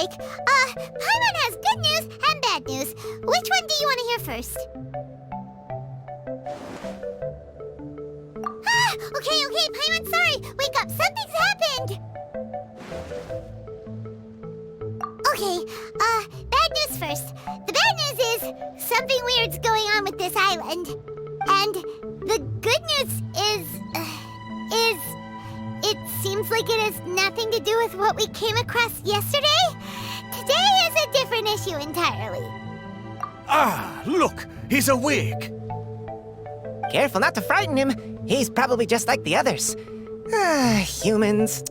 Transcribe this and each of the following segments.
break. Paimon has good news and bad news. Which one do you want to hear first? Okay, Paimon, sorry. Wake up, something's happened. Okay, bad news first. The bad news is something weird's going on with this island. And the good news is it seems like it has nothing to do with what we came across yesterday. Today is a different issue entirely. Ah, look, he's awake. Careful not to frighten him. He's probably just like the others. Humans.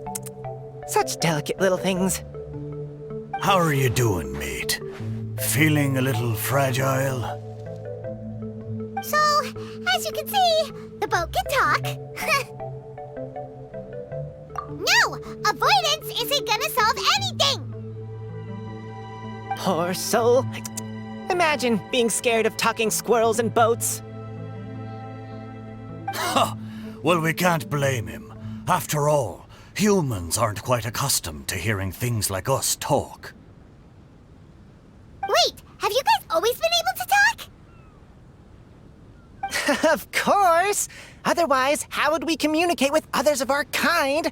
Such delicate little things. How are you doing, mate? Feeling a little fragile? So, as you can see, the boat can talk. No! Avoidance isn't gonna solve anything! Poor soul. Imagine being scared of talking squirrels and boats. Ha! Well, we can't blame him. After all, humans aren't quite accustomed to hearing things like us talk. Wait, have you guys always been able to talk? Of course! Otherwise, how would we communicate with others of our kind?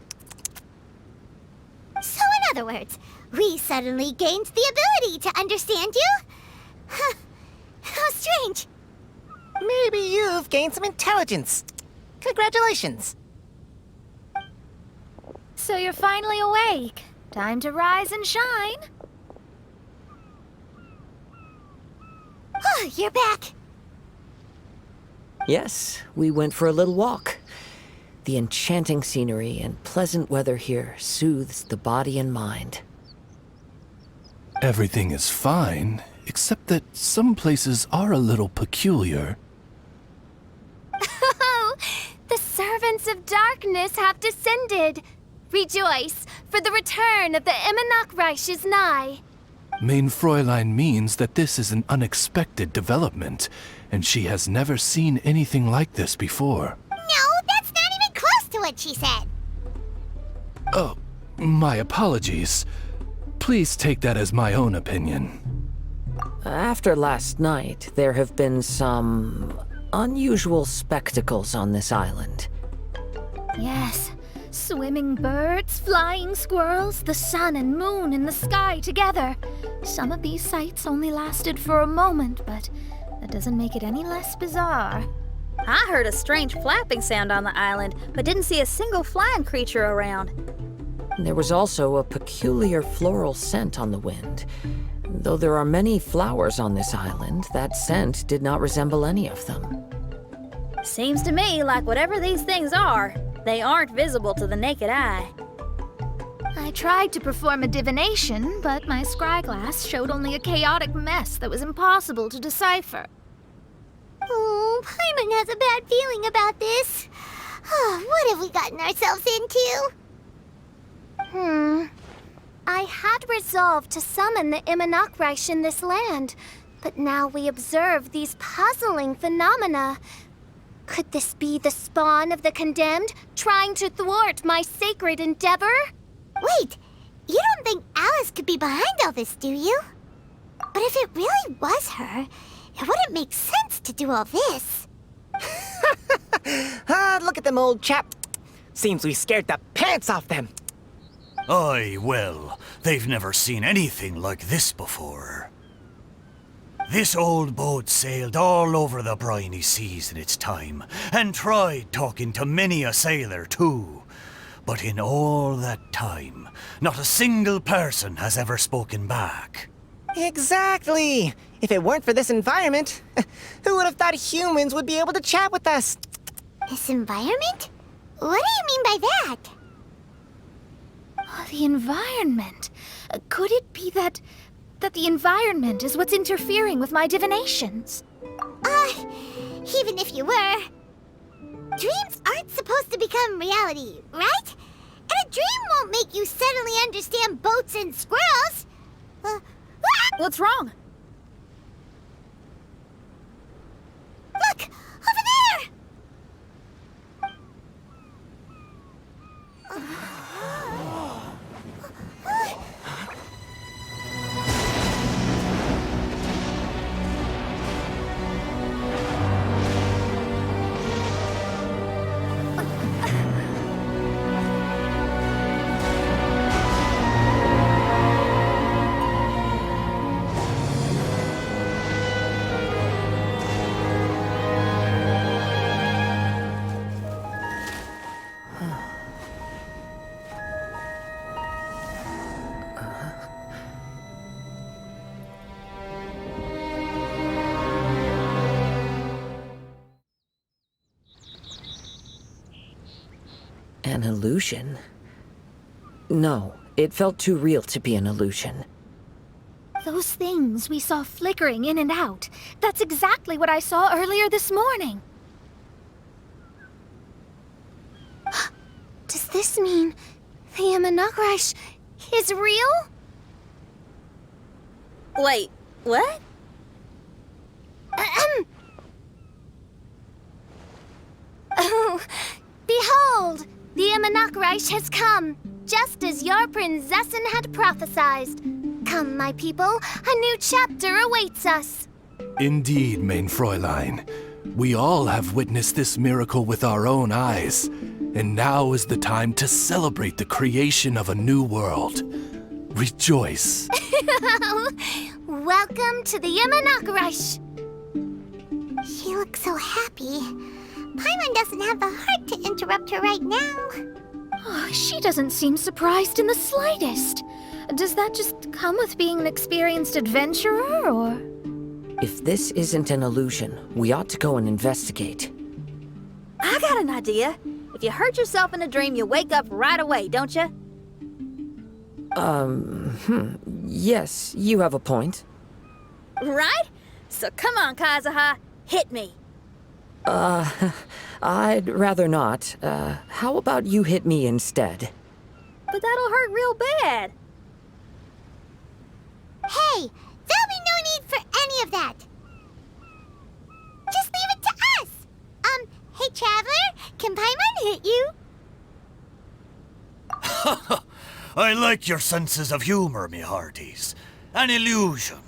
So in other words, we suddenly gained the ability to understand you? Huh. How strange. Maybe you've gained some intelligence. Congratulations. So you're finally awake. Time to rise and shine. Oh, you're back. Yes, we went for a little walk. The enchanting scenery and pleasant weather here soothes the body and mind. Everything is fine, except that some places are a little peculiar. Oh, the servants of darkness have descended. Rejoice, for the return of the Eminach Reich is nigh. Mein Fräulein means that this is an unexpected development, and she has never seen anything like this before. No, that's not even close to what she said. Oh, my apologies. Please take that as my own opinion. After last night, there have been some unusual spectacles on this island. Yes, swimming birds, flying squirrels, the sun and moon in the sky together. Some of these sights only lasted for a moment, but that doesn't make it any less bizarre. I heard a strange flapping sound on the island, but didn't see a single flying creature around. There was also a peculiar floral scent on the wind. Though there are many flowers on this island, that scent did not resemble any of them. Seems to me like whatever these things are, they aren't visible to the naked eye. I tried to perform a divination, but my scryglass showed only a chaotic mess that was impossible to decipher. Oh, Paimon has a bad feeling about this. What have we gotten ourselves into? I had resolved to summon the Eminach Reich in this land, but now we observe these puzzling phenomena. Could this be the spawn of the condemned, trying to thwart my sacred endeavor? Wait, you don't think Alice could be behind all this, do you? But if it really was her, it wouldn't make sense to do all this. Look at them, old chap. Seems we scared the pants off them. Aye, well, they've never seen anything like this before. This old boat sailed all over the briny seas in its time, and tried talking to many a sailor too. But in all that time, not a single person has ever spoken back. Exactly. If it weren't for this environment, who would have thought humans would be able to chat with us? This environment? What do you mean by that? Oh, the environment. Could it be that the environment is what's interfering with my divinations? Even if you were, dreams aren't supposed to become reality, right? And a dream won't make you suddenly understand boats and squirrels. What's wrong? Look! Over there! An illusion? No, it felt too real to be an illusion. Those things we saw flickering in and out. That's exactly what I saw earlier this morning. Does this mean the Imanakrish is real? Wait, what? Oh, behold! The Imanakrish has come, just as your Prinzessin had prophesied. Come, my people, a new chapter awaits us. Indeed, mein Fräulein. We all have witnessed this miracle with our own eyes, and now is the time to celebrate the creation of a new world. Rejoice. Welcome to the Imanakrish. She looks so happy. Paimon doesn't have the heart to interrupt her right now. Oh, she doesn't seem surprised in the slightest. Does that just come with being an experienced adventurer, or...? If this isn't an illusion, we ought to go and investigate. I got an idea. If you hurt yourself in a dream, you wake up right away, don't you? Yes, you have a point. Right? So come on, Kazuha. Hit me. I'd rather not. How about you hit me instead? But that'll hurt real bad. Hey, there'll be no need for any of that. Just leave it to us. Hey, Traveler, can Paimon hit you? I like your senses of humor, me hearties. An illusion.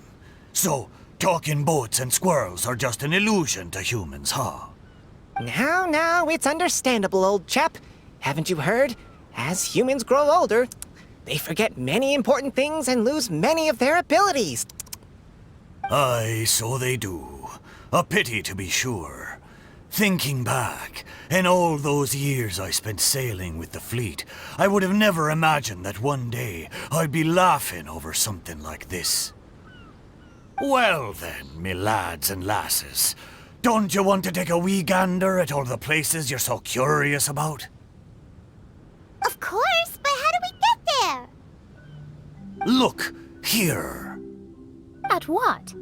So, talking boats and squirrels are just an illusion to humans, huh? Now, it's understandable, old chap. Haven't you heard? As humans grow older, they forget many important things and lose many of their abilities. Aye, so they do. A pity, to be sure. Thinking back, in all those years I spent sailing with the fleet, I would have never imagined that one day I'd be laughing over something like this. Well then, me lads and lasses, don't you want to take a wee gander at all the places you're so curious about? Of course, but how do we get there? Look, here. At what?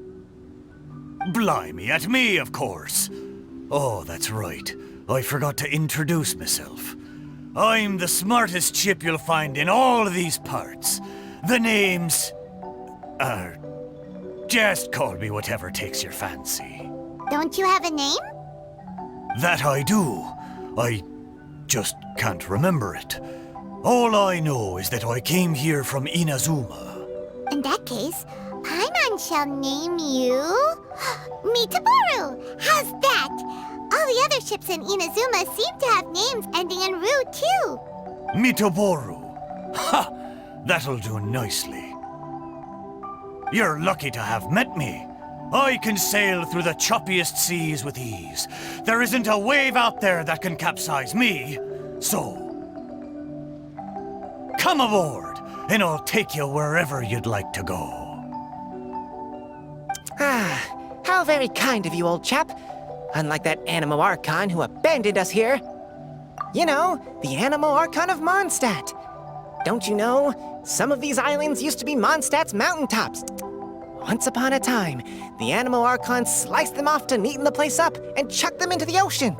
Blimey, at me, of course. Oh, that's right. I forgot to introduce myself. I'm the smartest chip you'll find in all of these parts. The name's... just call me whatever takes your fancy. Don't you have a name? That I do. I just can't remember it. All I know is that I came here from Inazuma. In that case, Paimon shall name you... Mitaboru! How's that? All the other ships in Inazuma seem to have names ending in Ru, too. Mitoboru. Ha! That'll do nicely. You're lucky to have met me. I can sail through the choppiest seas with ease. There isn't a wave out there that can capsize me. So, come aboard, and I'll take you wherever you'd like to go. How very kind of you, old chap. Unlike that Animo Archon who abandoned us here. You know, the Animo Archon of Mondstadt. Don't you know, some of these islands used to be Mondstadt's mountaintops. Once upon a time, the Animo Archon sliced them off to neaten the place up and chucked them into the ocean.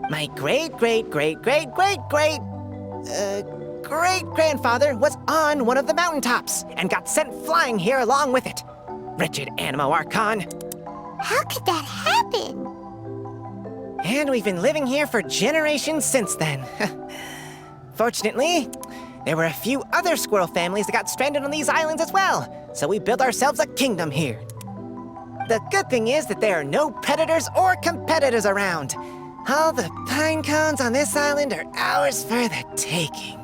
My great-grandfather was on one of the mountaintops and got sent flying here along with it. Wretched Animo Archon. How could that happen? And we've been living here for generations since then. Fortunately, there were a few other squirrel families that got stranded on these islands as well, so we built ourselves a kingdom here. The good thing is that there are no predators or competitors around. All the pine cones on this island are ours for the taking.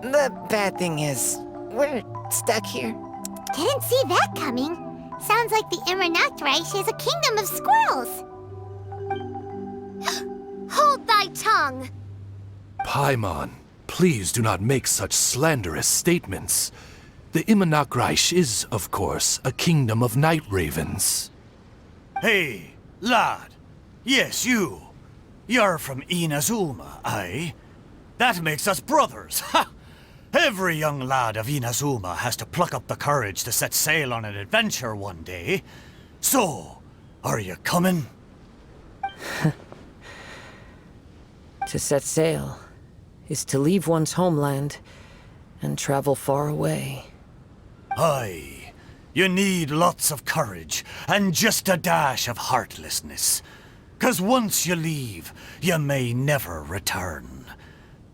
The bad thing is, we're stuck here. Didn't see that coming. Sounds like the Imanakrish is a kingdom of squirrels. Hold thy tongue! Paimon, please do not make such slanderous statements. The Imanakrish is, of course, a kingdom of night ravens. Hey, lad. Yes, you. You're from Inazuma, aye? That makes us brothers! Ha! Every young lad of Inazuma has to pluck up the courage to set sail on an adventure one day. So, are you coming? To set sail is to leave one's homeland and travel far away. Aye. You need lots of courage and just a dash of heartlessness. 'Cause once you leave, you may never return.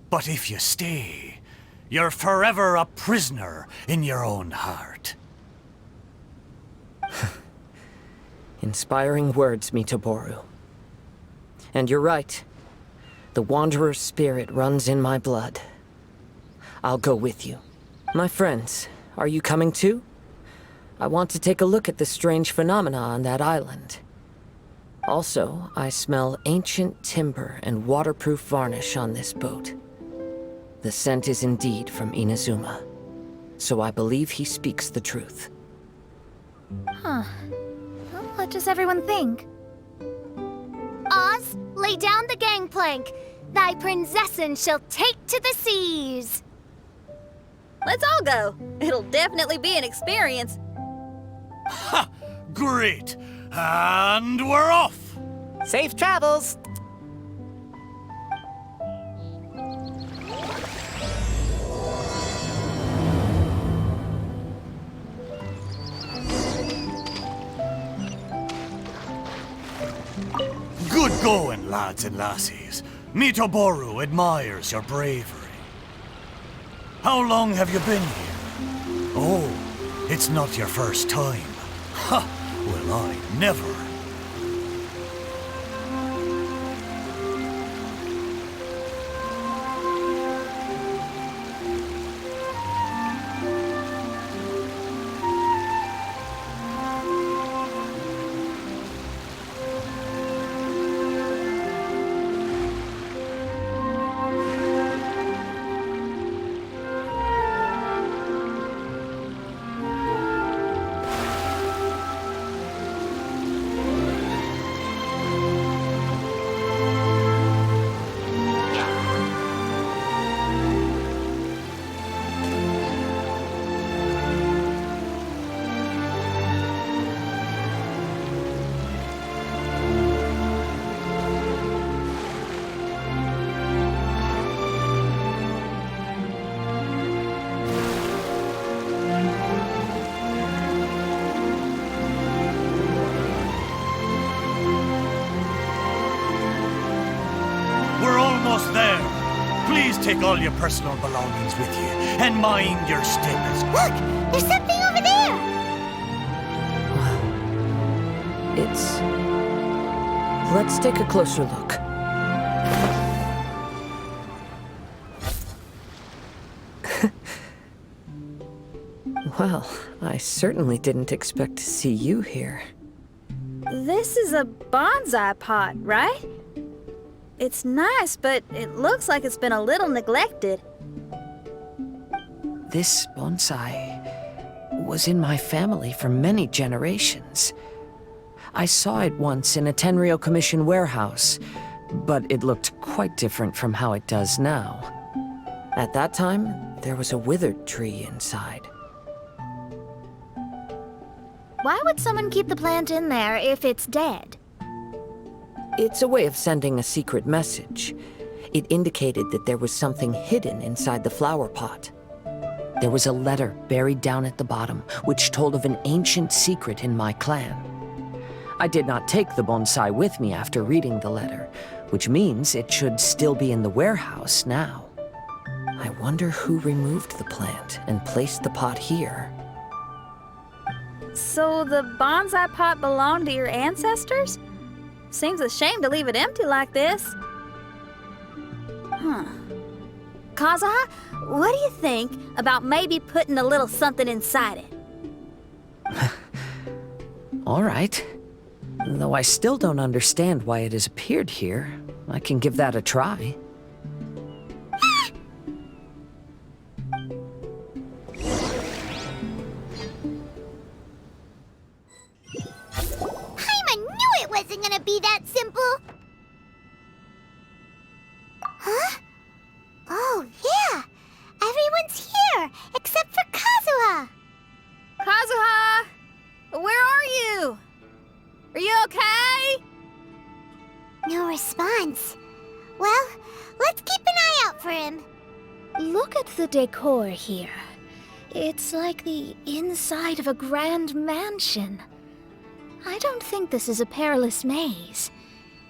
But if you stay, you're forever a prisoner in your own heart. Inspiring words, Mitoboru. And you're right. The Wanderer's spirit runs in my blood. I'll go with you. My friends, are you coming too? I want to take a look at the strange phenomena on that island. Also, I smell ancient timber and waterproof varnish on this boat. The scent is indeed from Inazuma, so I believe he speaks the truth. Huh. Well, what does everyone think? Oz, lay down the gangplank. Thy princessin shall take to the seas. Let's all go. It'll definitely be an experience. Ha! Great! And we're off! Safe travels! Good going, lads and lassies. Mitoboru admires your bravery. How long have you been here? Oh, it's not your first time. Ha! Well, I never. Almost there. Please take all your personal belongings with you, and mind your step as... Look! There's something over there! It's... Let's take a closer look. Well, I certainly didn't expect to see you here. This is a bonsai pot, right? It's nice, but it looks like it's been a little neglected. This bonsai was in my family for many generations. I saw it once in a Tenryo Commission warehouse, but it looked quite different from how it does now. At that time, there was a withered tree inside. Why would someone keep the plant in there if it's dead? It's a way of sending a secret message. It indicated that there was something hidden inside the flower pot. There was a letter buried down at the bottom, which told of an ancient secret in my clan. I did not take the bonsai with me after reading the letter, which means it should still be in the warehouse now. I wonder who removed the plant and placed the pot here. So the bonsai pot belonged to your ancestors? Seems a shame to leave it empty like this. Kazuha, what do you think about maybe putting a little something inside it? All right. Though I still don't understand why it has appeared here, I can give that a try. It wasn't gonna be that simple. Huh? No response. Well, let's keep an eye out for him. Look at the decor here. It's like the inside of a grand mansion. I don't think this is a perilous maze.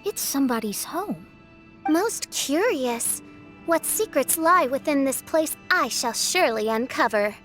It's somebody's home. Most curious. What secrets lie within this place I shall surely uncover.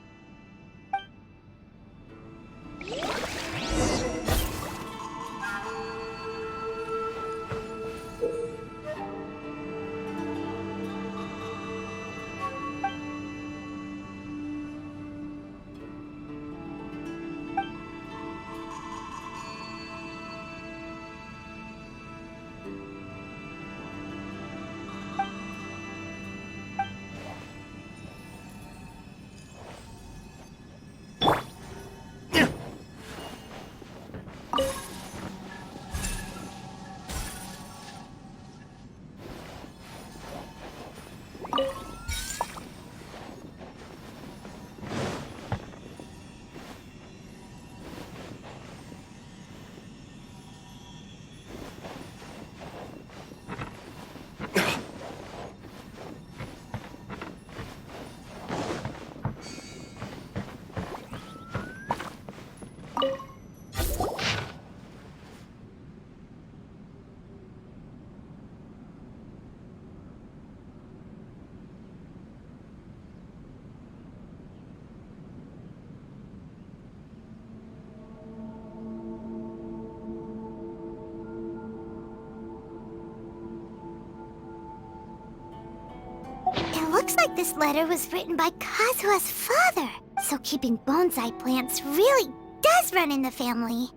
It looks like this letter was written by Kazuha's father. So keeping bonsai plants really does run in the family.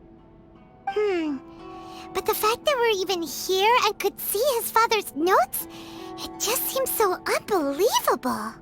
But the fact that we're even here and could see his father's notes, it just seems so unbelievable.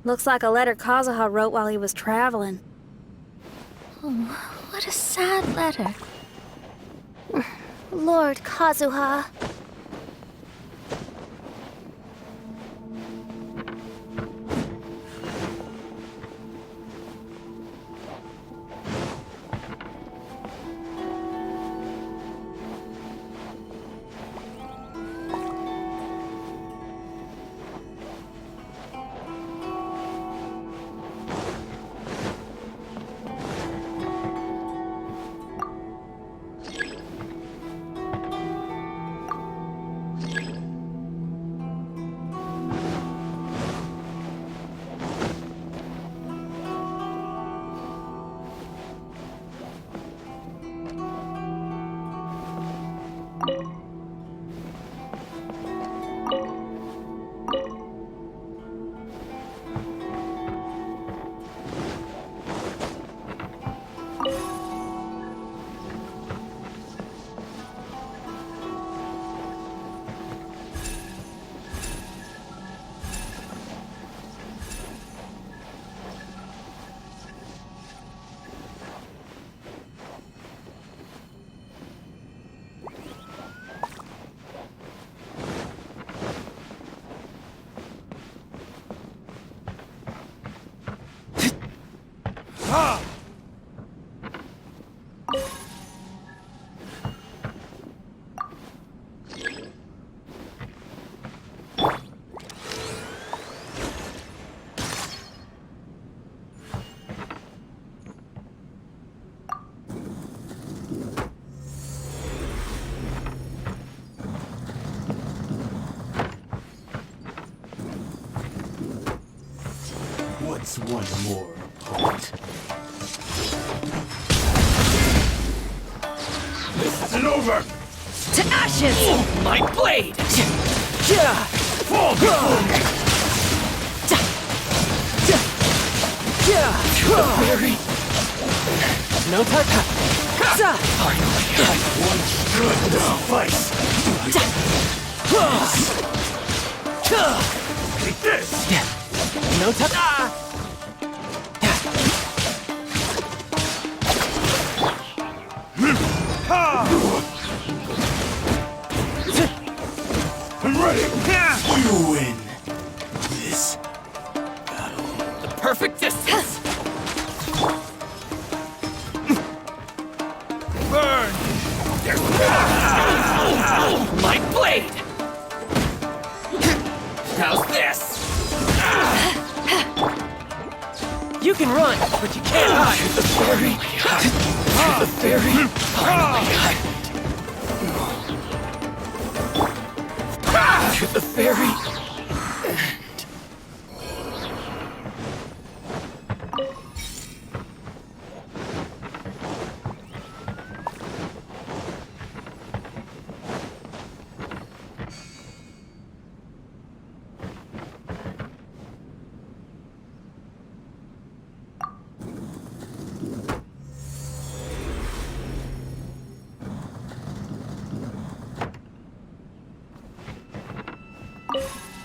Looks like a letter Kazuha wrote while he was traveling. Oh, what a sad letter. Lord Kazuha. What's one more point? This isn't over! To ashes! My blade! Fall before me! No taka. One good suffice! Take this! No taka. I'm ready! You win this battle. The perfect distance! Burn! My blade! How's this? You can run, but you can't hide. The fairy! The fairy! Finally! The fairy! You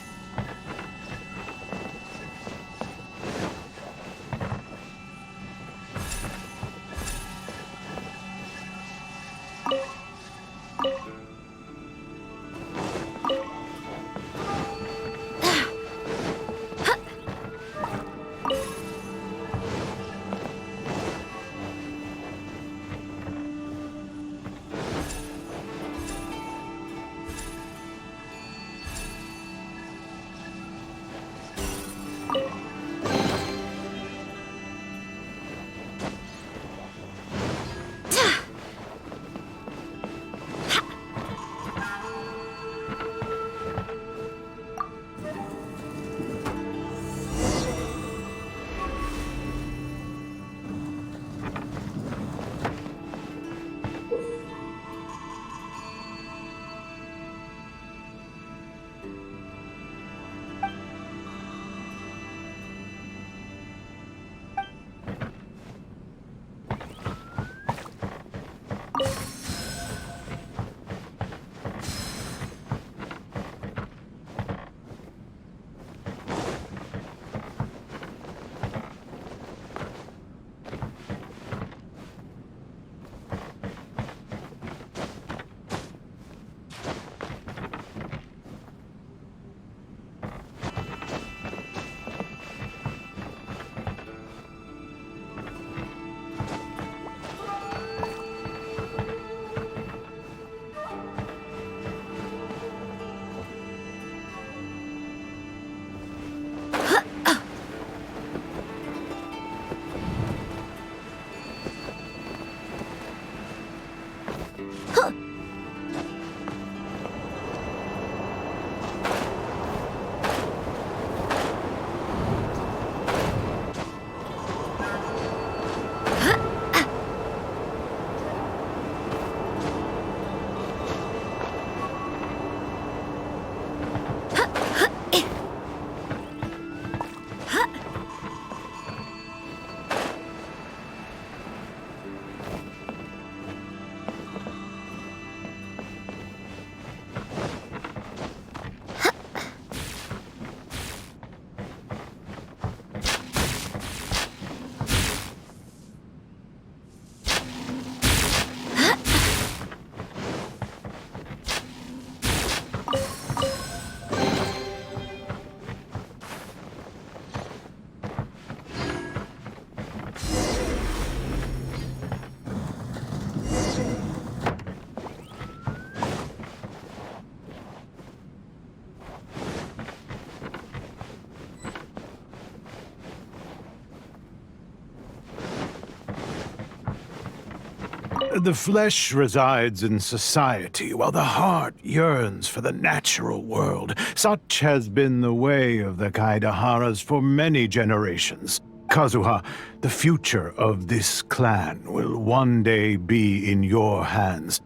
The flesh resides in society, while the heart yearns for the natural world. Such has been the way of the Kaidaharas for many generations. Kazuha, the future of this clan will one day be in your hands.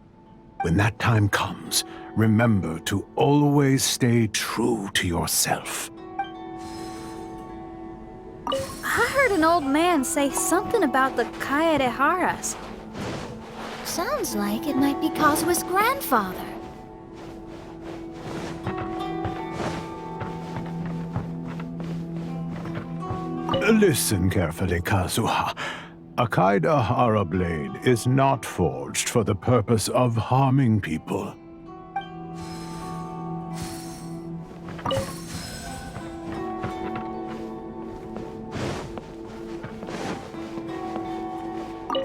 When that time comes, remember to always stay true to yourself. I heard an old man say something about the Kaidaharas. Sounds like it might be Kazuha's grandfather. Listen carefully, Kazuha. A Kaidahara blade is not forged for the purpose of harming people.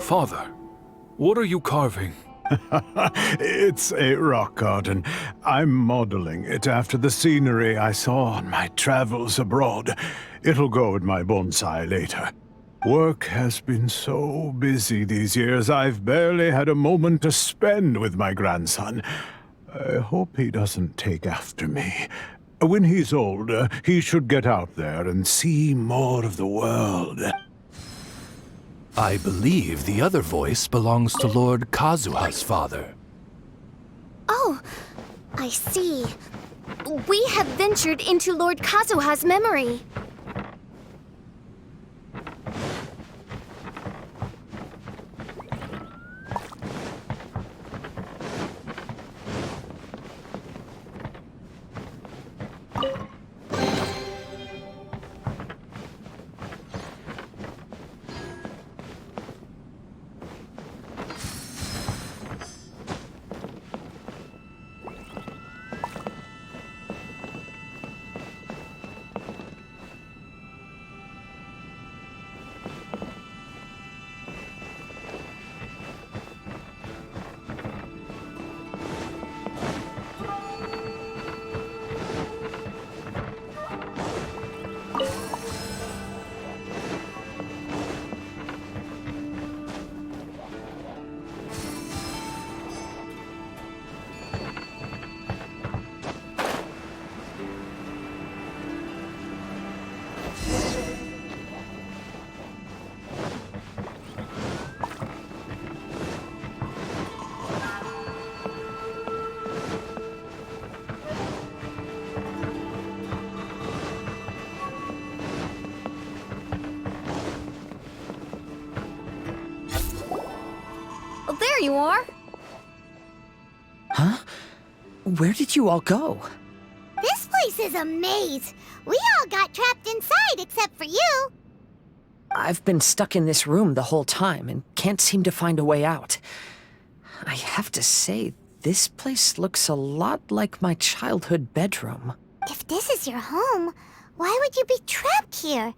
Father, what are you carving? It's a rock garden. I'm modeling it after the scenery I saw on my travels abroad. It'll go in my bonsai later. Work has been so busy these years, I've barely had a moment to spend with my grandson. I hope he doesn't take after me. When he's older, he should get out there and see more of the world. I believe the other voice belongs to Lord Kazuha's father. Oh, I see. We have ventured into Lord Kazuha's memory. Oh, there you are. Huh? Where did you all go? This place is a maze. We all got trapped inside except for you. I've been stuck in this room the whole time and can't seem to find a way out. I have to say, this place looks a lot like my childhood bedroom. If this is your home, why would you be trapped here?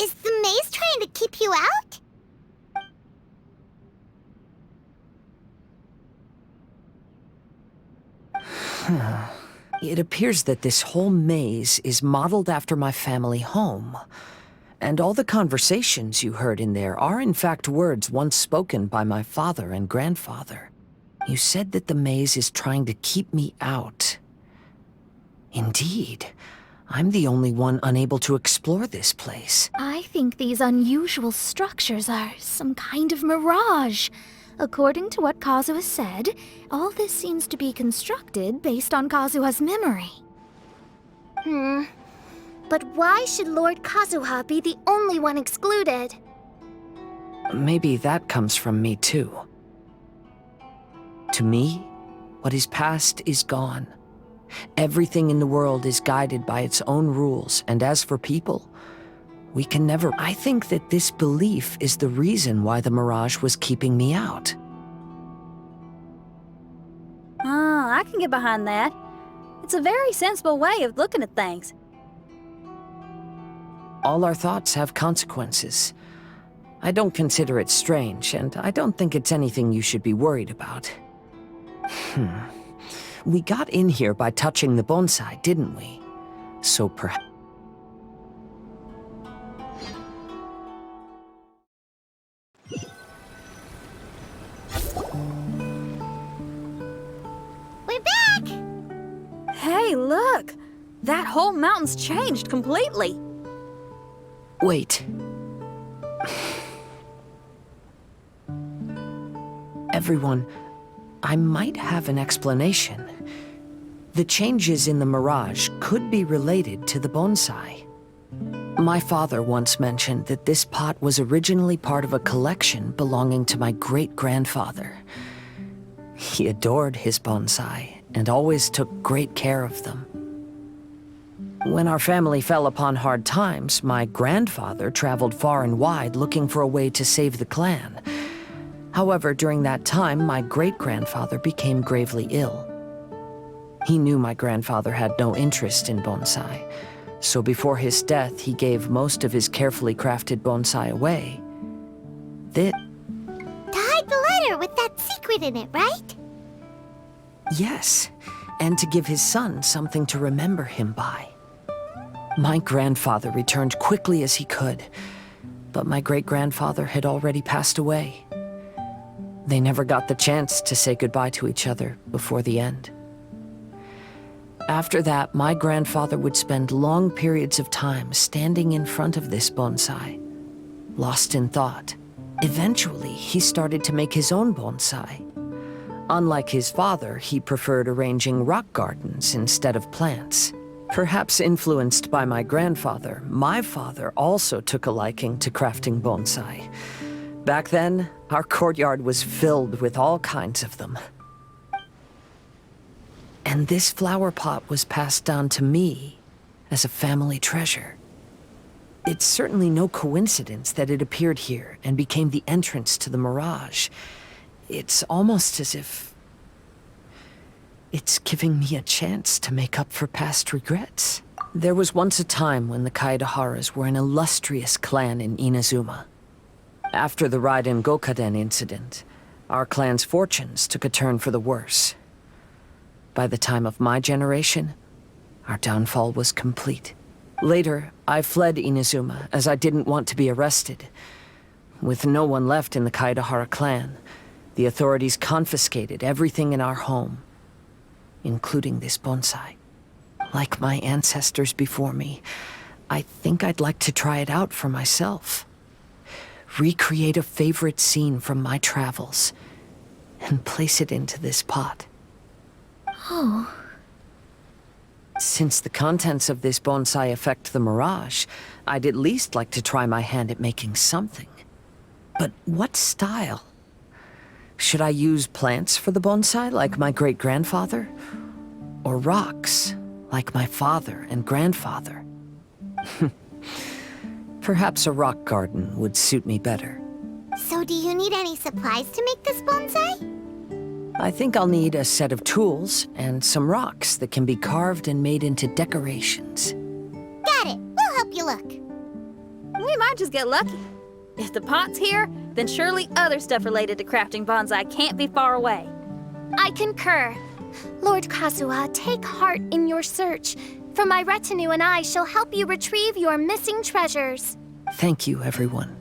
Is the maze trying to keep you out? It appears that this whole maze is modeled after my family home. And all the conversations you heard in there are in fact words once spoken by my father and grandfather. You said that the maze is trying to keep me out. Indeed, I'm the only one unable to explore this place. I think these unusual structures are some kind of mirage. According to what Kazuha said, all this seems to be constructed based on Kazuha's memory. But why should Lord Kazuha be the only one excluded? Maybe that comes from me too. To me, what is past is gone. Everything in the world is guided by its own rules, and as for people, we can never... I think that this belief is the reason why the mirage was keeping me out. Oh, I can get behind that. It's a very sensible way of looking at things. All our thoughts have consequences. I don't consider it strange, and I don't think it's anything you should be worried about. We got in here by touching the bonsai, didn't we? So perhaps... Hey, look! That whole mountain's changed completely. Wait. Everyone, I might have an explanation. The changes in the mirage could be related to the bonsai. My father once mentioned that this pot was originally part of a collection belonging to my great-grandfather. He adored his bonsai and always took great care of them. When our family fell upon hard times, my grandfather traveled far and wide looking for a way to save the clan. However, during that time, my great-grandfather became gravely ill. He knew my grandfather had no interest in bonsai, so before his death, he gave most of his carefully crafted bonsai away. To hide the letter with that secret in it, right? Yes, and to give his son something to remember him by. My grandfather returned quickly as he could, but my great-grandfather had already passed away. They never got the chance to say goodbye to each other before the end. After that, my grandfather would spend long periods of time standing in front of this bonsai, lost in thought. Eventually, he started to make his own bonsai. Unlike his father, he preferred arranging rock gardens instead of plants. Perhaps influenced by my grandfather, my father also took a liking to crafting bonsai. Back then, our courtyard was filled with all kinds of them. And this flower pot was passed down to me as a family treasure. It's certainly no coincidence that it appeared here and became the entrance to the mirage. It's almost as if it's giving me a chance to make up for past regrets. There was once a time when the Kaidaharas were an illustrious clan in Inazuma. After the Raiden Gokaden incident, our clan's fortunes took a turn for the worse. By the time of my generation, our downfall was complete. Later, I fled Inazuma as I didn't want to be arrested. With no one left in the Kaidahara clan, the authorities confiscated everything in our home, including this bonsai. Like my ancestors before me, I think I'd like to try it out for myself. Recreate a favorite scene from my travels and place it into this pot. Oh. Since the contents of this bonsai affect the mirage, I'd at least like to try my hand at making something. But what style? Should I use plants for the bonsai, like my great-grandfather? Or rocks, like my father and grandfather? Perhaps a rock garden would suit me better. So do you need any supplies to make this bonsai? I think I'll need a set of tools and some rocks that can be carved and made into decorations. Got it. We'll help you look. We might just get lucky. If the pot's here, then surely other stuff related to crafting bonsai can't be far away. I concur. Lord Kazuha, take heart in your search, for my retinue and I shall help you retrieve your missing treasures. Thank you, everyone.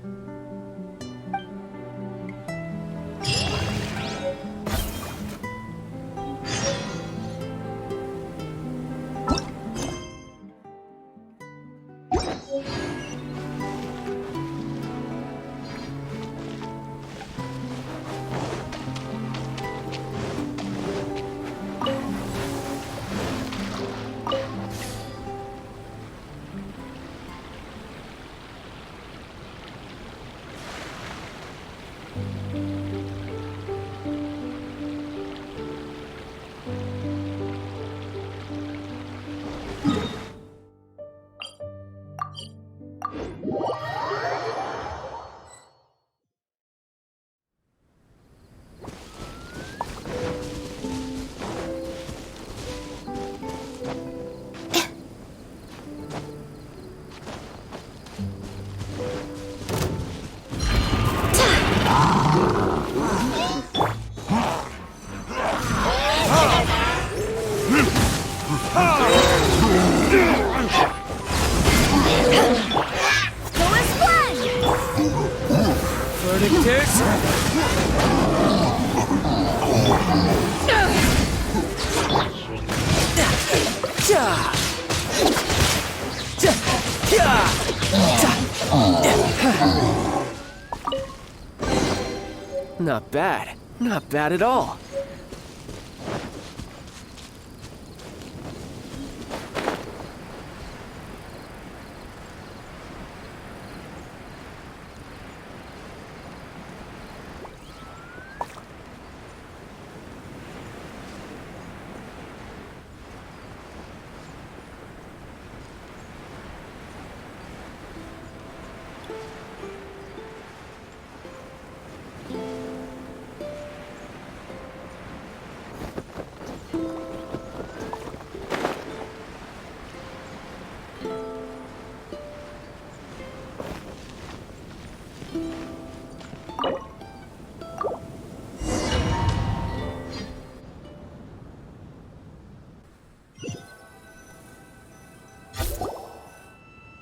Not bad. Not bad at all.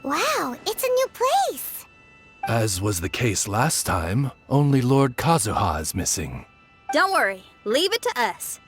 Wow, it's a new place. As was the case last time, only Lord Kazuha is missing. Don't worry, leave it to us.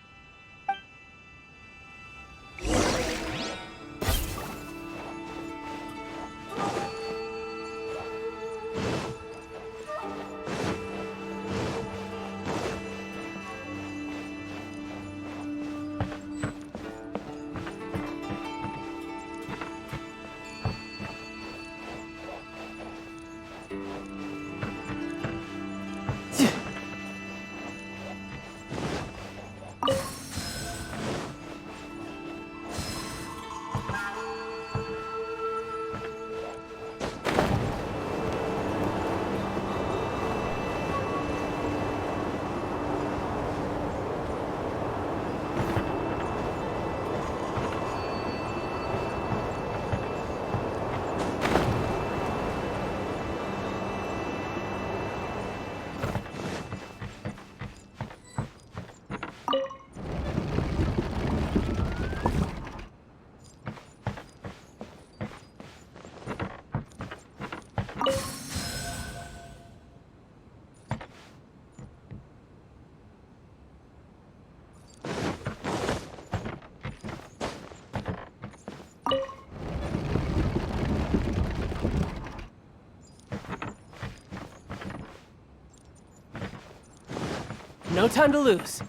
No time to lose.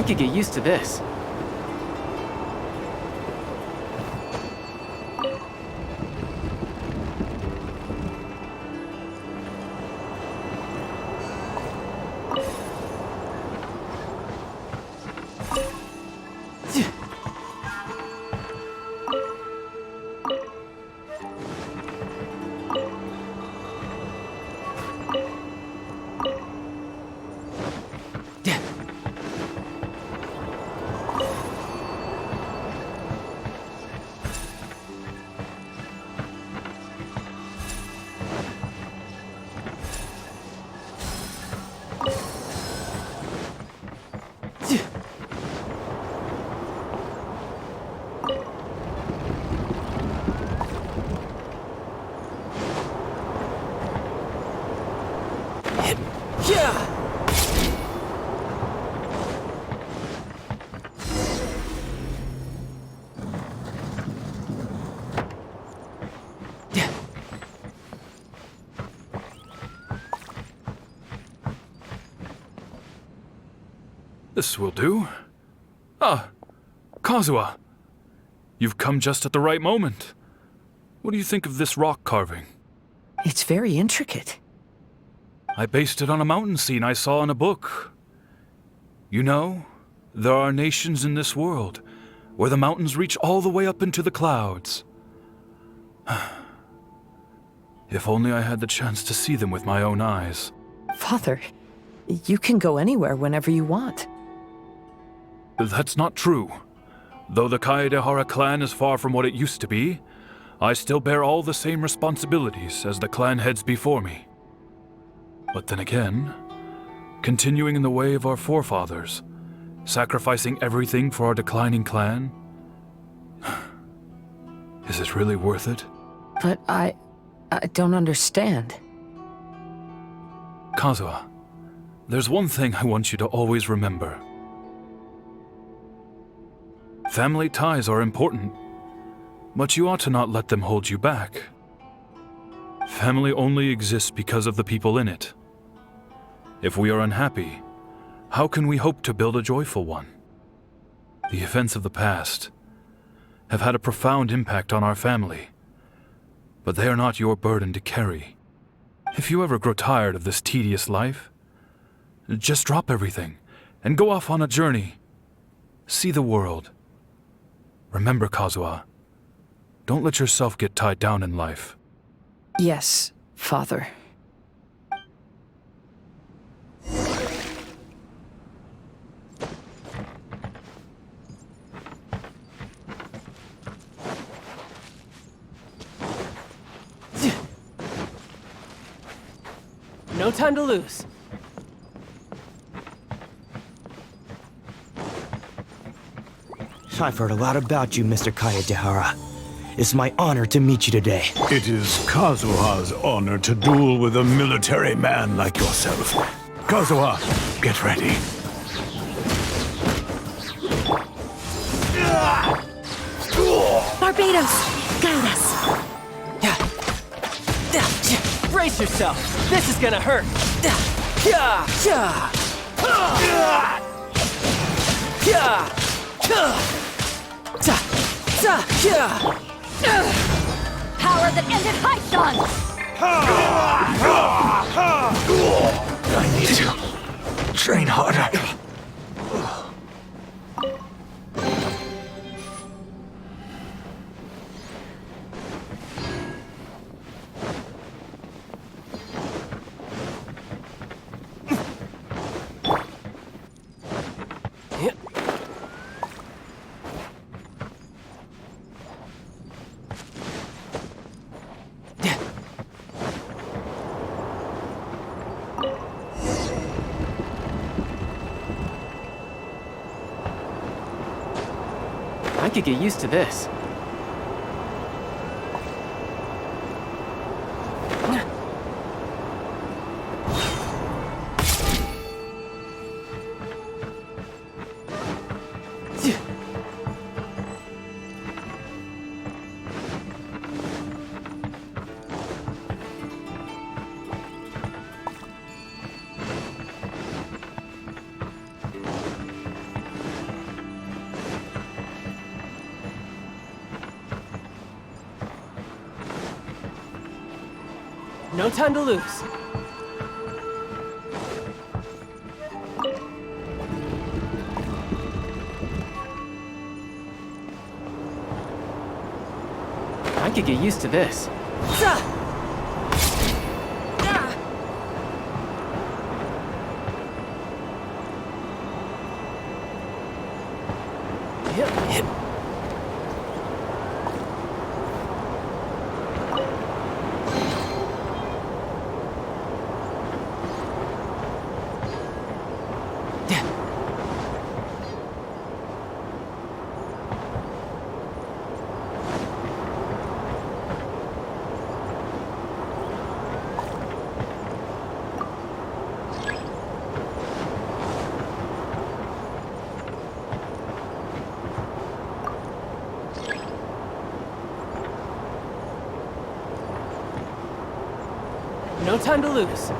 could get used to this. This will do. Ah, Kazuha. You've come just at the right moment. What do you think of this rock carving? It's very intricate. I based it on a mountain scene I saw in a book. You know, there are nations in this world where the mountains reach all the way up into the clouds. If only I had the chance to see them with my own eyes. Father, you can go anywhere whenever you want. That's not true. Though the Kaedehara clan is far from what it used to be, I still bear all the same responsibilities as the clan heads before me. But then again, continuing in the way of our forefathers, sacrificing everything for our declining clan, is it really worth it? But I don't understand. Kazuha, there's one thing I want you to always remember. Family ties are important, but you ought to not let them hold you back. Family only exists because of the people in it. If we are unhappy, how can we hope to build a joyful one? The events of the past have had a profound impact on our family, but they are not your burden to carry. If you ever grow tired of this tedious life, just drop everything and go off on a journey. See the world. Remember, Kazuha, don't let yourself get tied down in life. Yes, Father. No time to lose. I've heard a lot about you, Mr. Kaedehara. It's my honor to meet you today. It is Kazuha's honor to duel with a military man like yourself. Kazuha, get ready. Barbados, guide us. Brace yourself. This is gonna hurt. Power that ended High Sun! I need to train harder. I could get used to this. No time to lose. I could get used to this. No time to lose.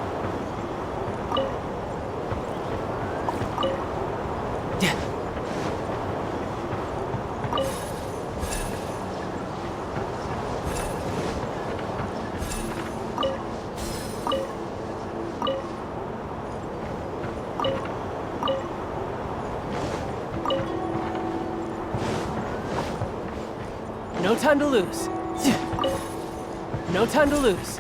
No time to lose. No time to lose.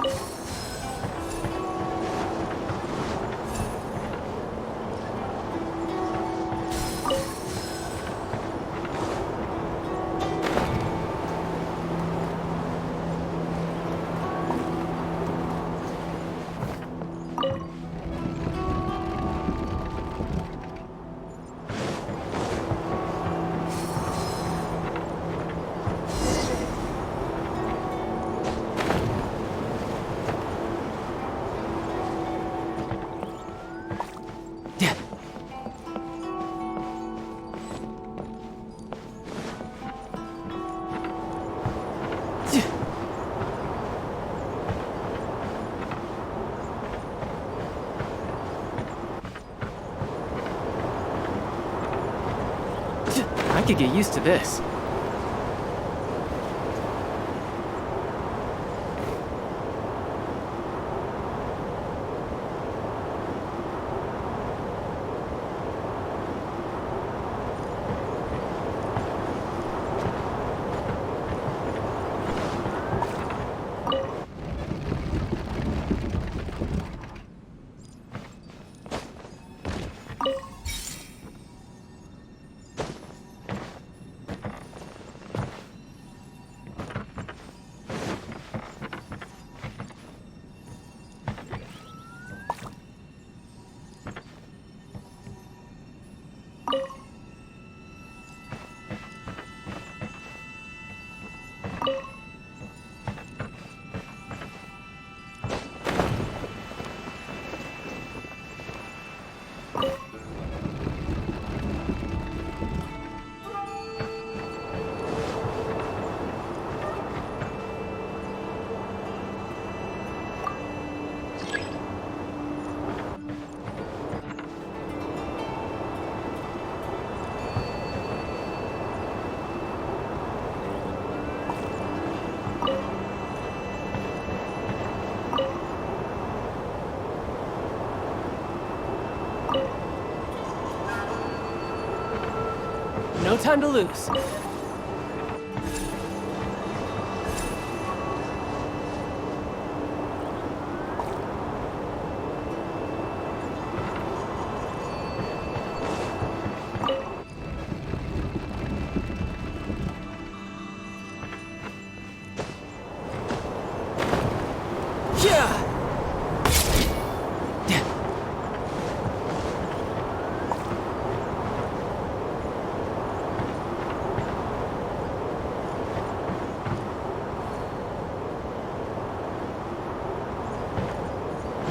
I could get used to this. No time to lose.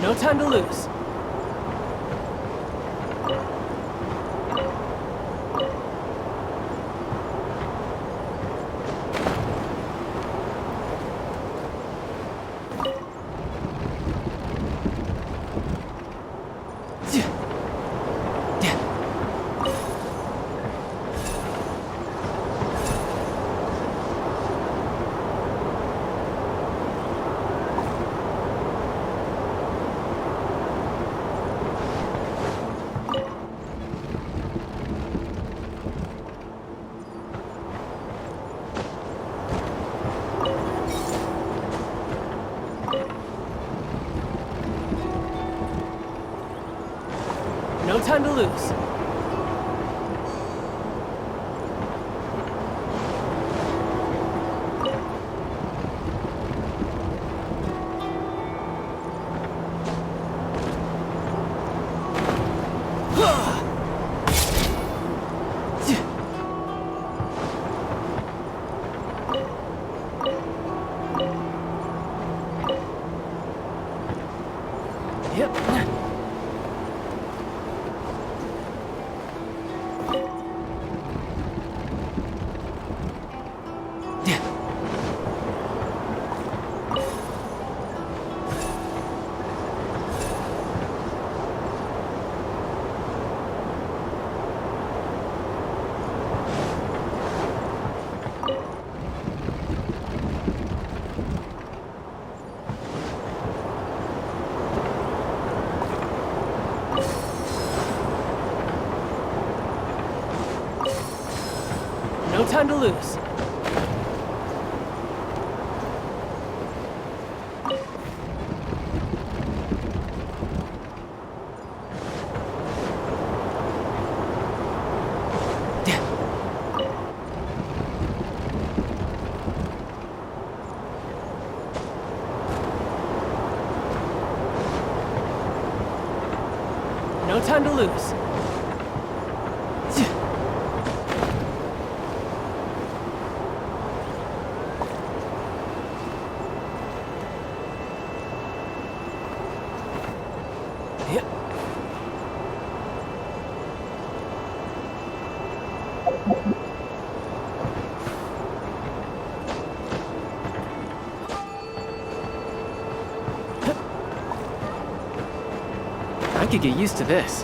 No time to lose. No time to lose. Yep. No time to lose. No time to lose. Yep. I could get used to this.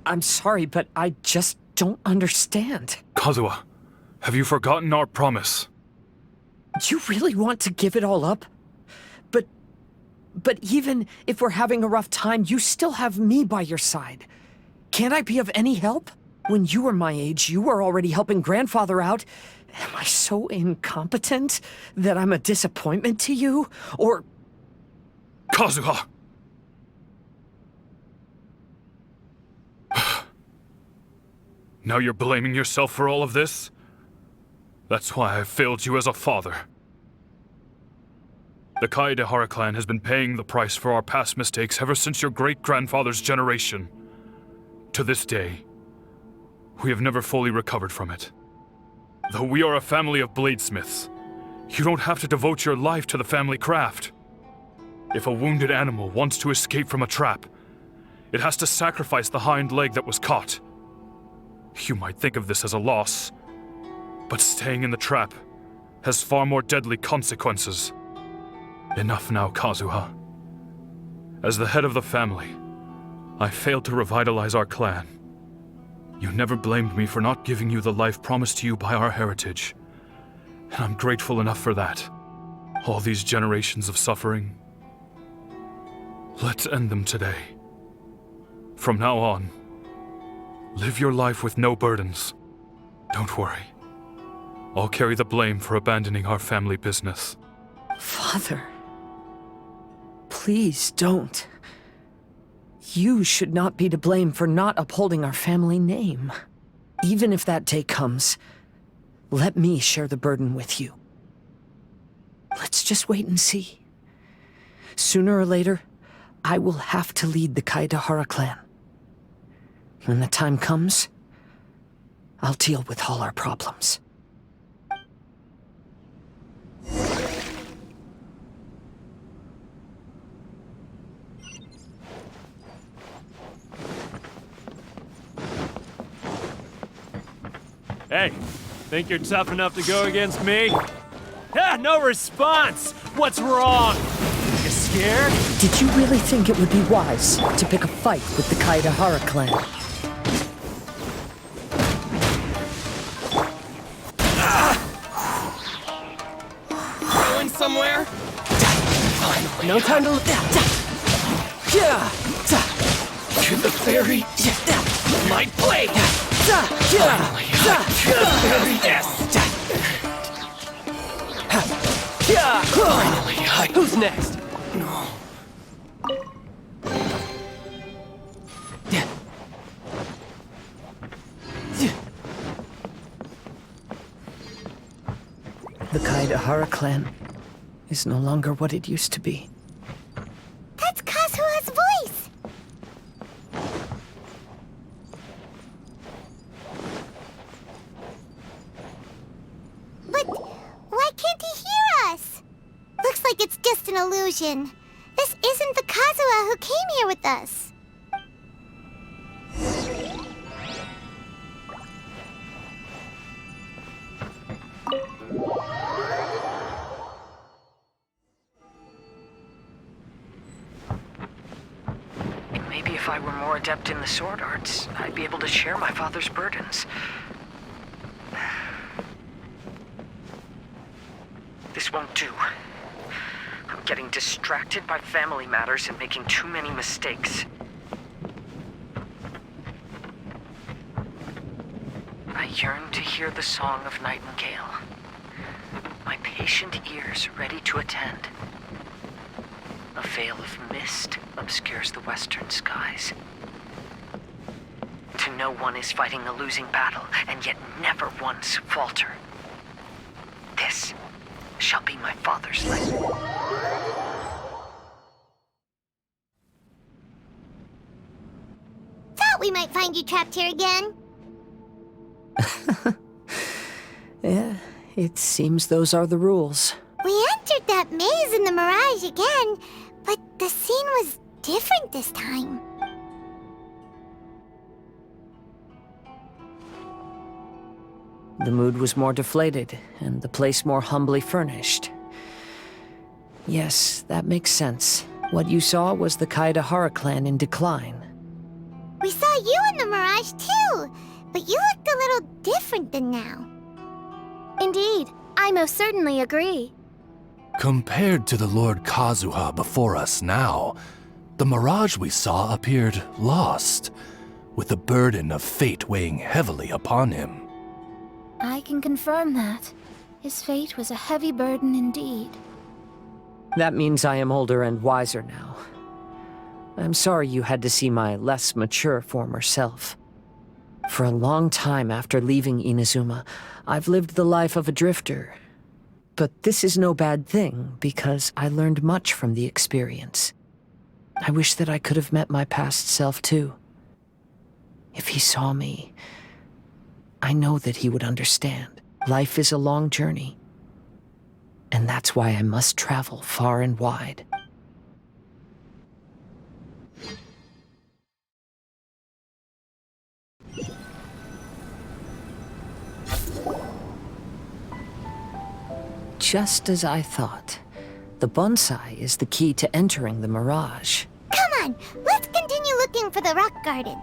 I'm sorry, but I just don't understand. Kazuha, have you forgotten our promise? You really want to give it all up? But even if we're having a rough time, you still have me by your side. Can't I be of any help? When you were my age, you were already helping grandfather out. Am I so incompetent that I'm a disappointment to you? Or... Kazuha! Now you're blaming yourself for all of this? That's why I failed you as a father. The Kaedehara clan has been paying the price for our past mistakes ever since your great-grandfather's generation. To this day, we have never fully recovered from it. Though we are a family of bladesmiths, you don't have to devote your life to the family craft. If a wounded animal wants to escape from a trap, it has to sacrifice the hind leg that was caught. You might think of this as a loss, but staying in the trap has far more deadly consequences. Enough now, Kazuha. As the head of the family, I failed to revitalize our clan. You never blamed me for not giving you the life promised to you by our heritage, and I'm grateful enough for that. All these generations of suffering, let's end them today. From now on, live your life with no burdens. Don't worry. I'll carry the blame for abandoning our family business. Father, please don't. You should not be to blame for not upholding our family name. Even if that day comes, let me share the burden with you. Let's just wait and see. Sooner or later, I will have to lead the Kaedehara clan. When the time comes, I'll deal with all our problems. Hey, think you're tough enough to go against me? Ah, no response! What's wrong? You scared? Did you really think it would be wise to pick a fight with the Kaedahara clan? Going somewhere? No time to look. To the fairy? My blade! Finally, to the fairy! Yes! Finally, who's next? The Kaedahara clan is no longer what it used to be. That's Kazuha's voice! But why can't he hear us? Looks like it's just an illusion. This isn't the Kazuha who came here with us. Maybe if I were more adept in the sword arts, I'd be able to share my father's burdens. This won't do. I'm getting distracted by family matters and making too many mistakes. I yearn to hear the song of Nightingale. My patient ears ready to attend. A veil of mist obscures the western skies. To know one is fighting a losing battle, and yet never once falter. This shall be my father's lesson. Thought we might find you trapped here again. Yeah, it seems those are the rules. We entered that maze in the Mirage again, but the scene was different this time. The mood was more deflated, and the place more humbly furnished. Yes, that makes sense. What you saw was the Kaedahara clan in decline. We saw you in the Mirage too, but you looked a little different than now. Indeed, I most certainly agree. Compared to the Lord Kazuha before us now, the mirage we saw appeared lost, with the burden of fate weighing heavily upon him. I can confirm that. His fate was a heavy burden indeed. That means I am older and wiser now. I'm sorry you had to see my less mature former self. For a long time after leaving Inazuma, I've lived the life of a drifter. But this is no bad thing, because I learned much from the experience. I wish that I could have met my past self too. If he saw me, I know that he would understand. Life is a long journey. And that's why I must travel far and wide. Just as I thought. The bonsai is the key to entering the Mirage. Come on, let's continue looking for the rock garden.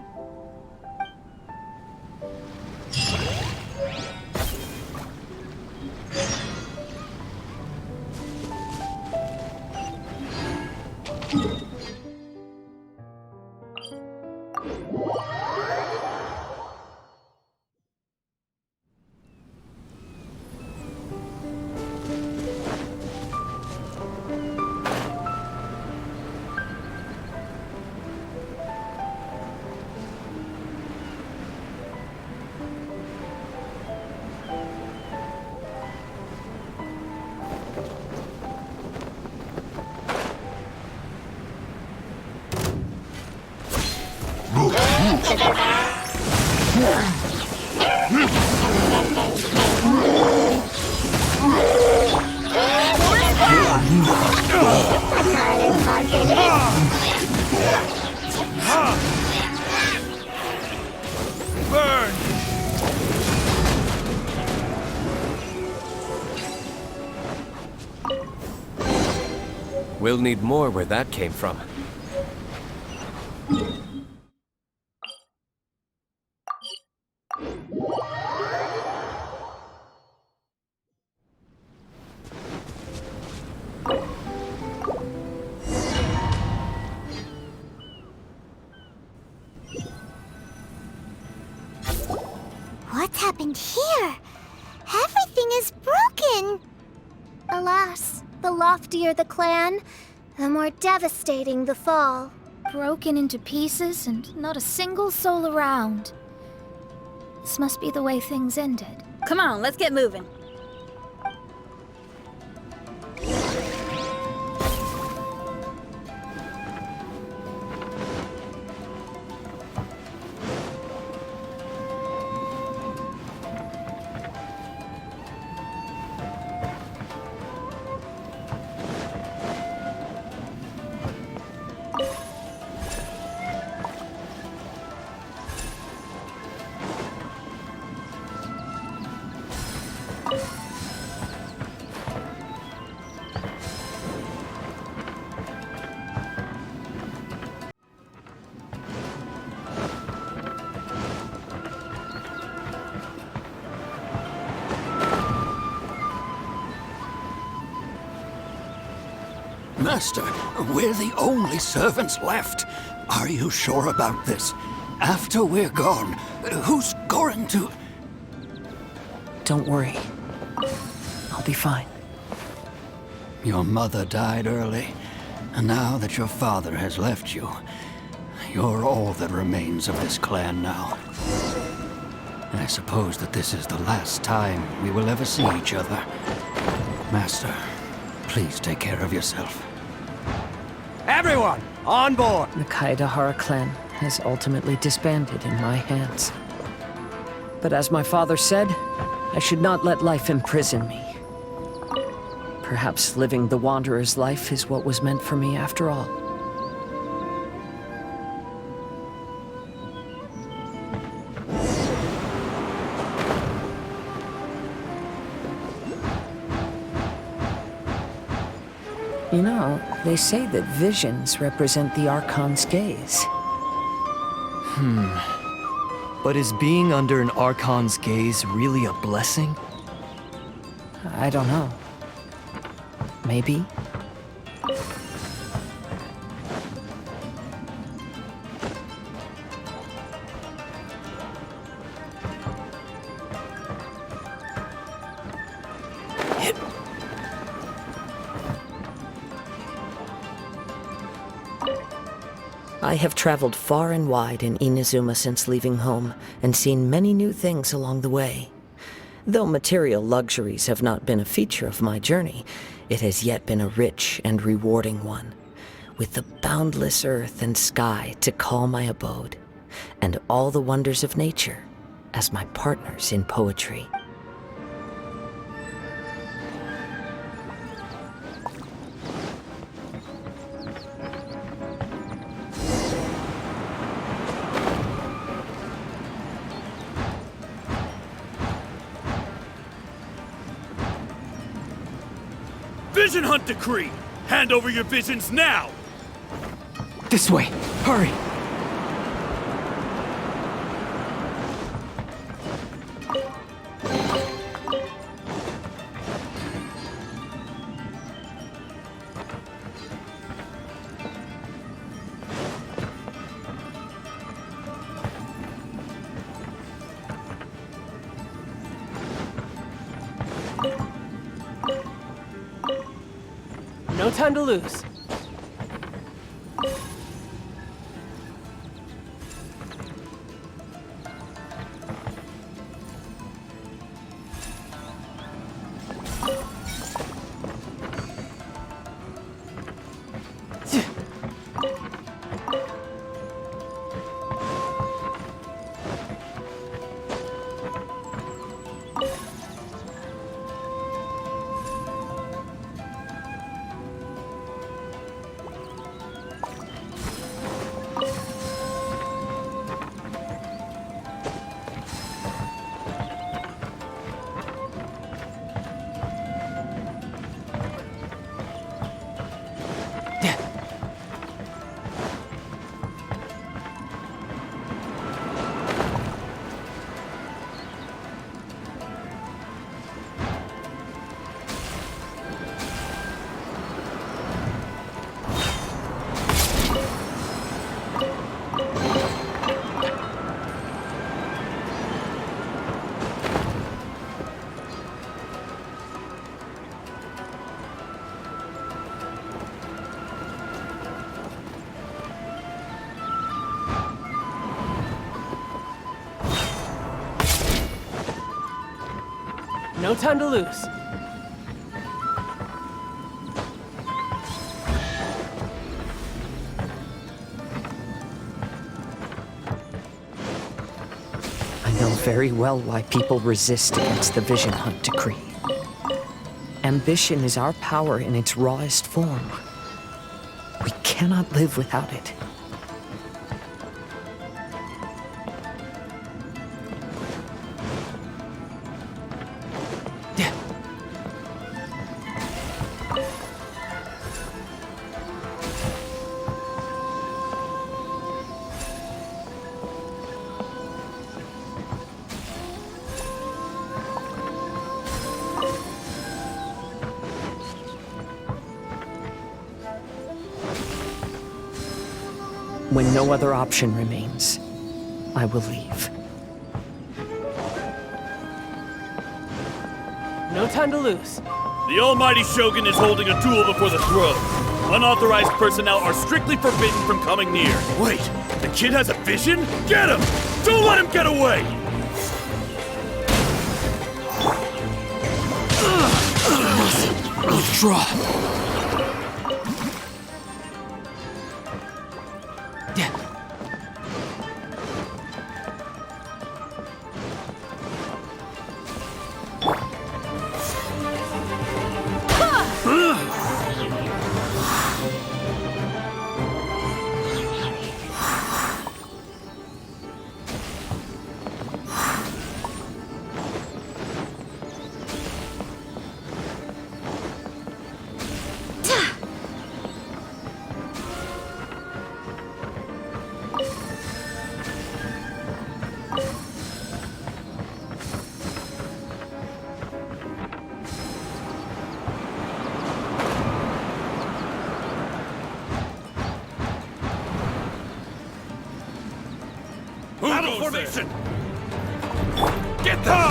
Burn! We'll need more where that came from. What's happened here? Everything is broken! Alas, the loftier the clan, the more devastating the fall. Broken into pieces and not a single soul around. This must be the way things ended. Come on, let's get moving. Master, we're the only servants left. Are you sure about this? After we're gone, who's going to... Don't worry. I'll be fine. Your mother died early, and now that your father has left you, you're all that remains of this clan now. I suppose that this is the last time we will ever see each other. Master, please take care of yourself. Everyone, on board! The Kaedahara clan has ultimately disbanded in my hands. But as my father said, I should not let life imprison me. Perhaps living the Wanderer's life is what was meant for me after all. You know, they say that visions represent the Archon's gaze. But is being under an Archon's gaze really a blessing? I don't know. Maybe? I have traveled far and wide in Inazuma since leaving home, and seen many new things along the way. Though material luxuries have not been a feature of my journey, it has yet been a rich and rewarding one, with the boundless earth and sky to call my abode, and all the wonders of nature as my partners in poetry. Vision Hunt Decree! Hand over your visions now! This way! Hurry! No time to lose. No time to lose. I know very well why people resist against the Vision Hunt decree. Ambition is our power in its rawest form. We cannot live without it. When no other option remains, I will leave. No time to lose. The almighty Shogun is holding a duel before the throne. Unauthorized personnel are strictly forbidden from coming near. Wait, the kid has a vision? Get him! Don't let him get away! Withdraw. Battle formation! Get them!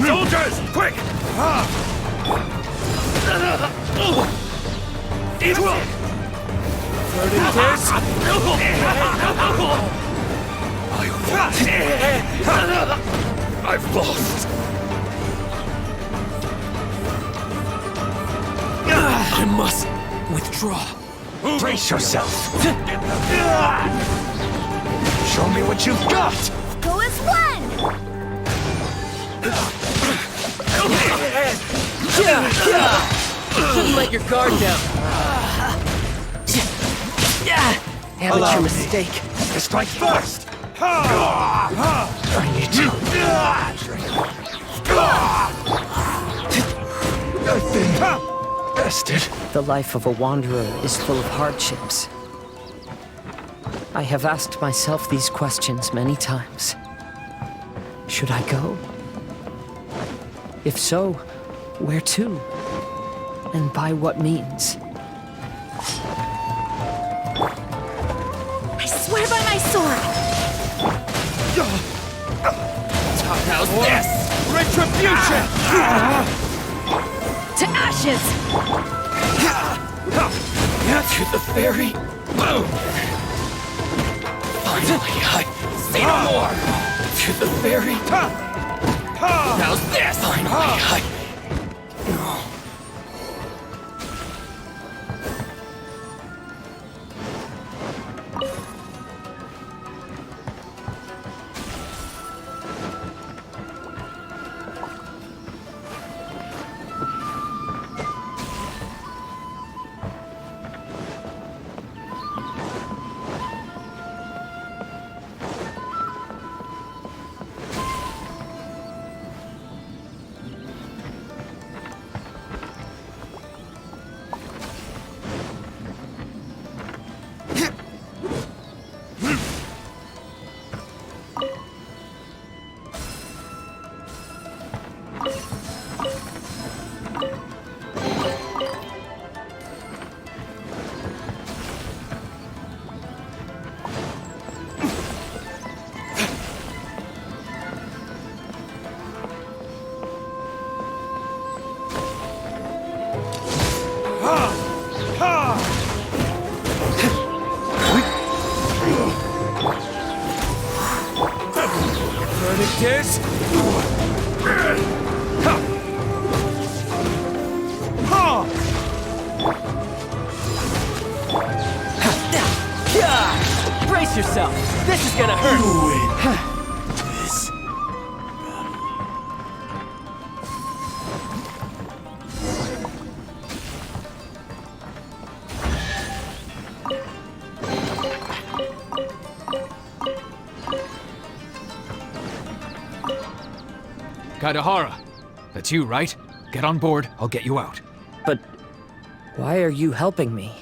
Soldiers, quick! Eat one! I've lost. I must withdraw. Brace yourself. Show me what you've got. Go as one! Shouldn't let your guard down. Amateur mistake. To strike first. I need to. I've been bested. The life of a wanderer is full of hardships. I have asked myself these questions many times. Should I go? If so, where to? And by what means? I swear by my sword! How's this? Retribution! To ashes! To the ferry. Finally, say no more. To the ferry. How's this? Finally, Verdict is... Brace yourself. This is gonna hurt. Kazuha, that's you, right? Get on board, I'll get you out. But why are you helping me?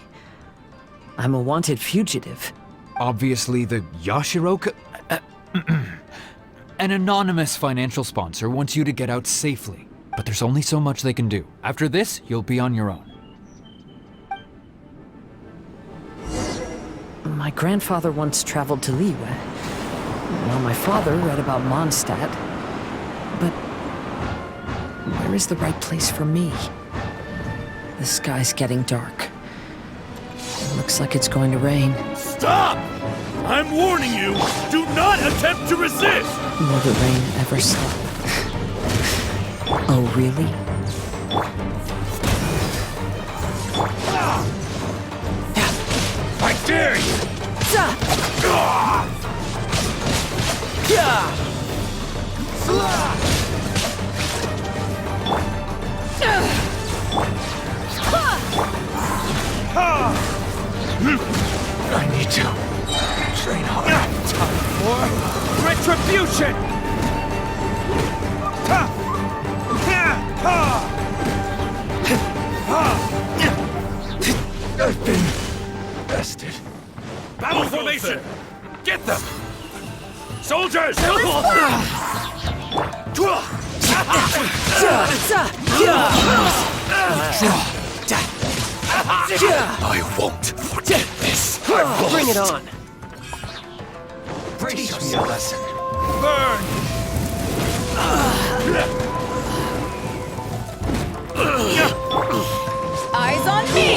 I'm a wanted fugitive. Obviously, the Yashiro... An anonymous financial sponsor wants you to get out safely, but there's only so much they can do. After this, you'll be on your own. My grandfather once traveled to Liyue, while my father read about Mondstadt. But where is the right place for me? The sky's getting dark. It looks like it's going to rain. Stop! I'm warning you, do not attempt to resist! Will the rain ever stop? Oh, really? I dare you! I need to train hard. Time for retribution! I've been bested. Battle formation! Get them! Soldiers! I won't forget this. Bring it on! Teach me a lesson. Burn! Eyes on me!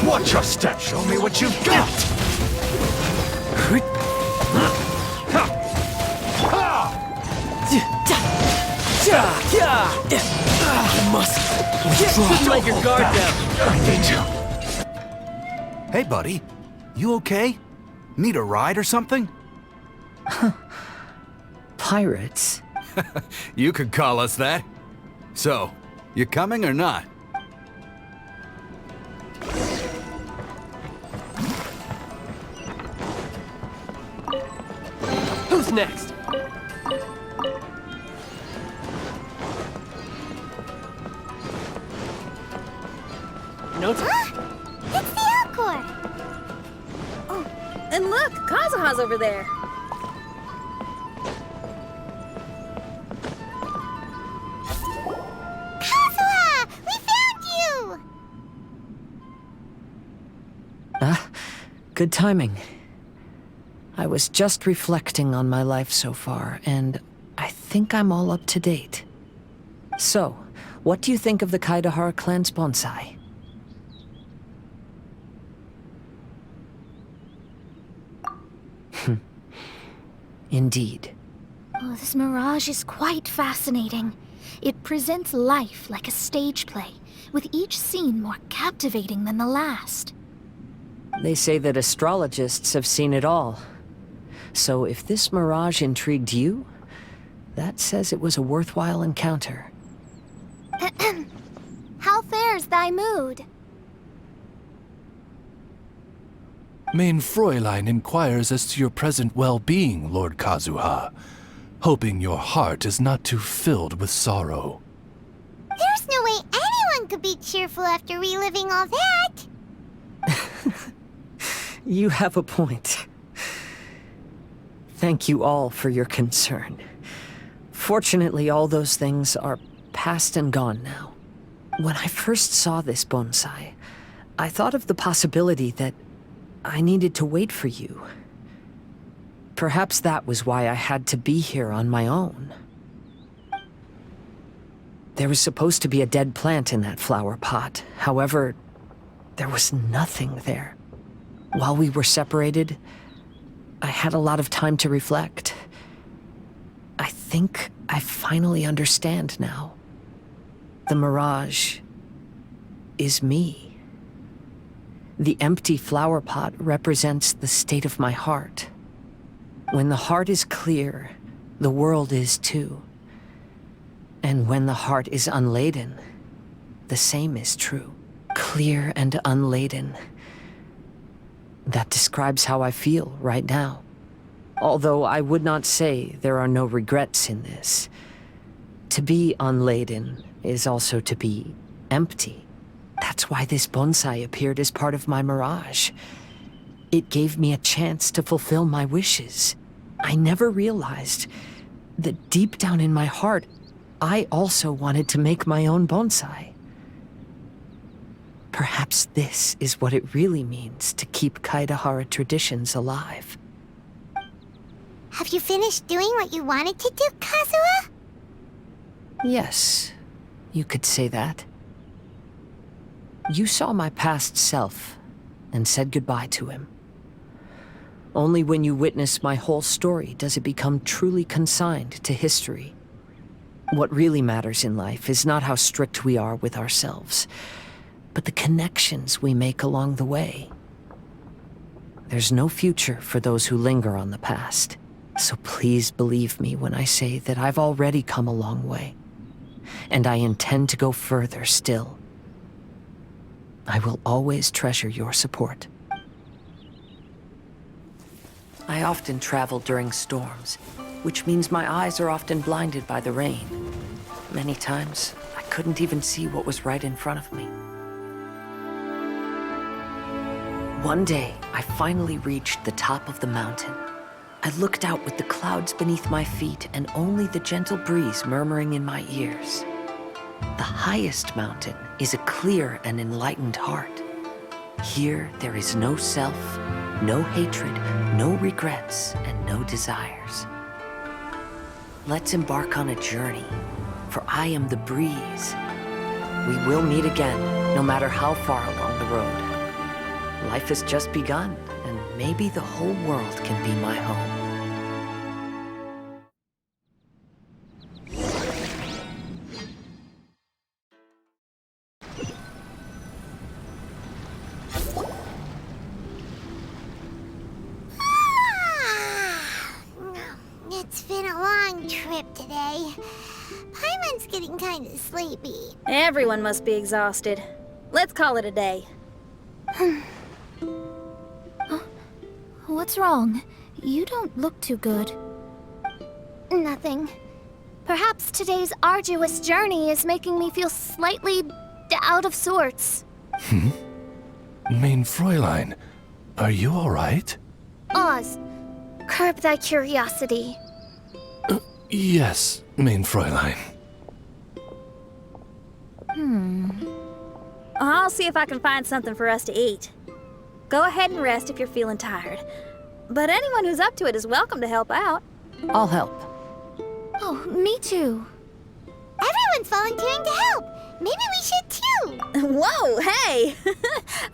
Watch your step. Show me what you've got. I must Let your guard down. I need to. Hey, buddy. You okay? Need a ride or something? Pirates? You could call us that. So, you coming or not? Who's next? No time. It's the Alcor! Oh, and look, Kazuha's over there. Kazuha! We found you! Good timing. I was just reflecting on my life so far, and I think I'm all up to date. So, what do you think of the Kaidahara clan's bonsai? Indeed. Oh, this mirage is quite fascinating. It presents life like a stage play, with each scene more captivating than the last. They say that astrologists have seen it all. So if this mirage intrigued you, that says it was a worthwhile encounter. How fares thy mood? Mein Fräulein inquires as to your present well-being, Lord Kazuha, hoping your heart is not too filled with sorrow. There's no way anyone could be cheerful after reliving all that! You have a point. Thank you all for your concern. Fortunately, all those things are past and gone now. When I first saw this bonsai, I thought of the possibility that I needed to wait for you. Perhaps that was why I had to be here on my own. There was supposed to be a dead plant in that flower pot. However, there was nothing there. While we were separated, I had a lot of time to reflect. I think I finally understand now. The mirage is me. The empty flower pot represents the state of my heart. When the heart is clear, the world is too. And when the heart is unladen, the same is true. Clear and unladen. That describes how I feel right now. Although I would not say there are no regrets in this. To be unladen is also to be empty. That's why this bonsai appeared as part of my mirage. It gave me a chance to fulfill my wishes. I never realized that deep down in my heart, I also wanted to make my own bonsai. Perhaps this is what it really means to keep Kaedehara traditions alive. Have you finished doing what you wanted to do, Kazuha? Yes, you could say that. You saw my past self and said goodbye to him. Only when you witness my whole story does it become truly consigned to history. What really matters in life is not how strict we are with ourselves, but the connections we make along the way. There's no future for those who linger on the past, so please believe me when I say that I've already come a long way, and I intend to go further still. I will always treasure your support. I often travel during storms, which means my eyes are often blinded by the rain. Many times, I couldn't even see what was right in front of me. One day, I finally reached the top of the mountain. I looked out with the clouds beneath my feet and only the gentle breeze murmuring in my ears. The highest mountain is a clear and enlightened heart. Here, there is no self, no hatred, no regrets, and no desires. Let's embark on a journey, for I am the breeze. We will meet again, no matter how far along the road. Life has just begun, and maybe the whole world can be my home. It's been a long trip today. Paimon's getting kind of sleepy. Everyone must be exhausted. Let's call it a day. What's wrong? You don't look too good. Nothing. Perhaps today's arduous journey is making me feel slightly out of sorts. Main Fräulein, are you all right? Oz, curb thy curiosity. Yes, Main Fräulein. I'll see if I can find something for us to eat. Go ahead and rest if you're feeling tired. But anyone who's up to it is welcome to help out. I'll help. Oh, me too. Everyone's volunteering to help. Maybe we should too. Whoa, hey!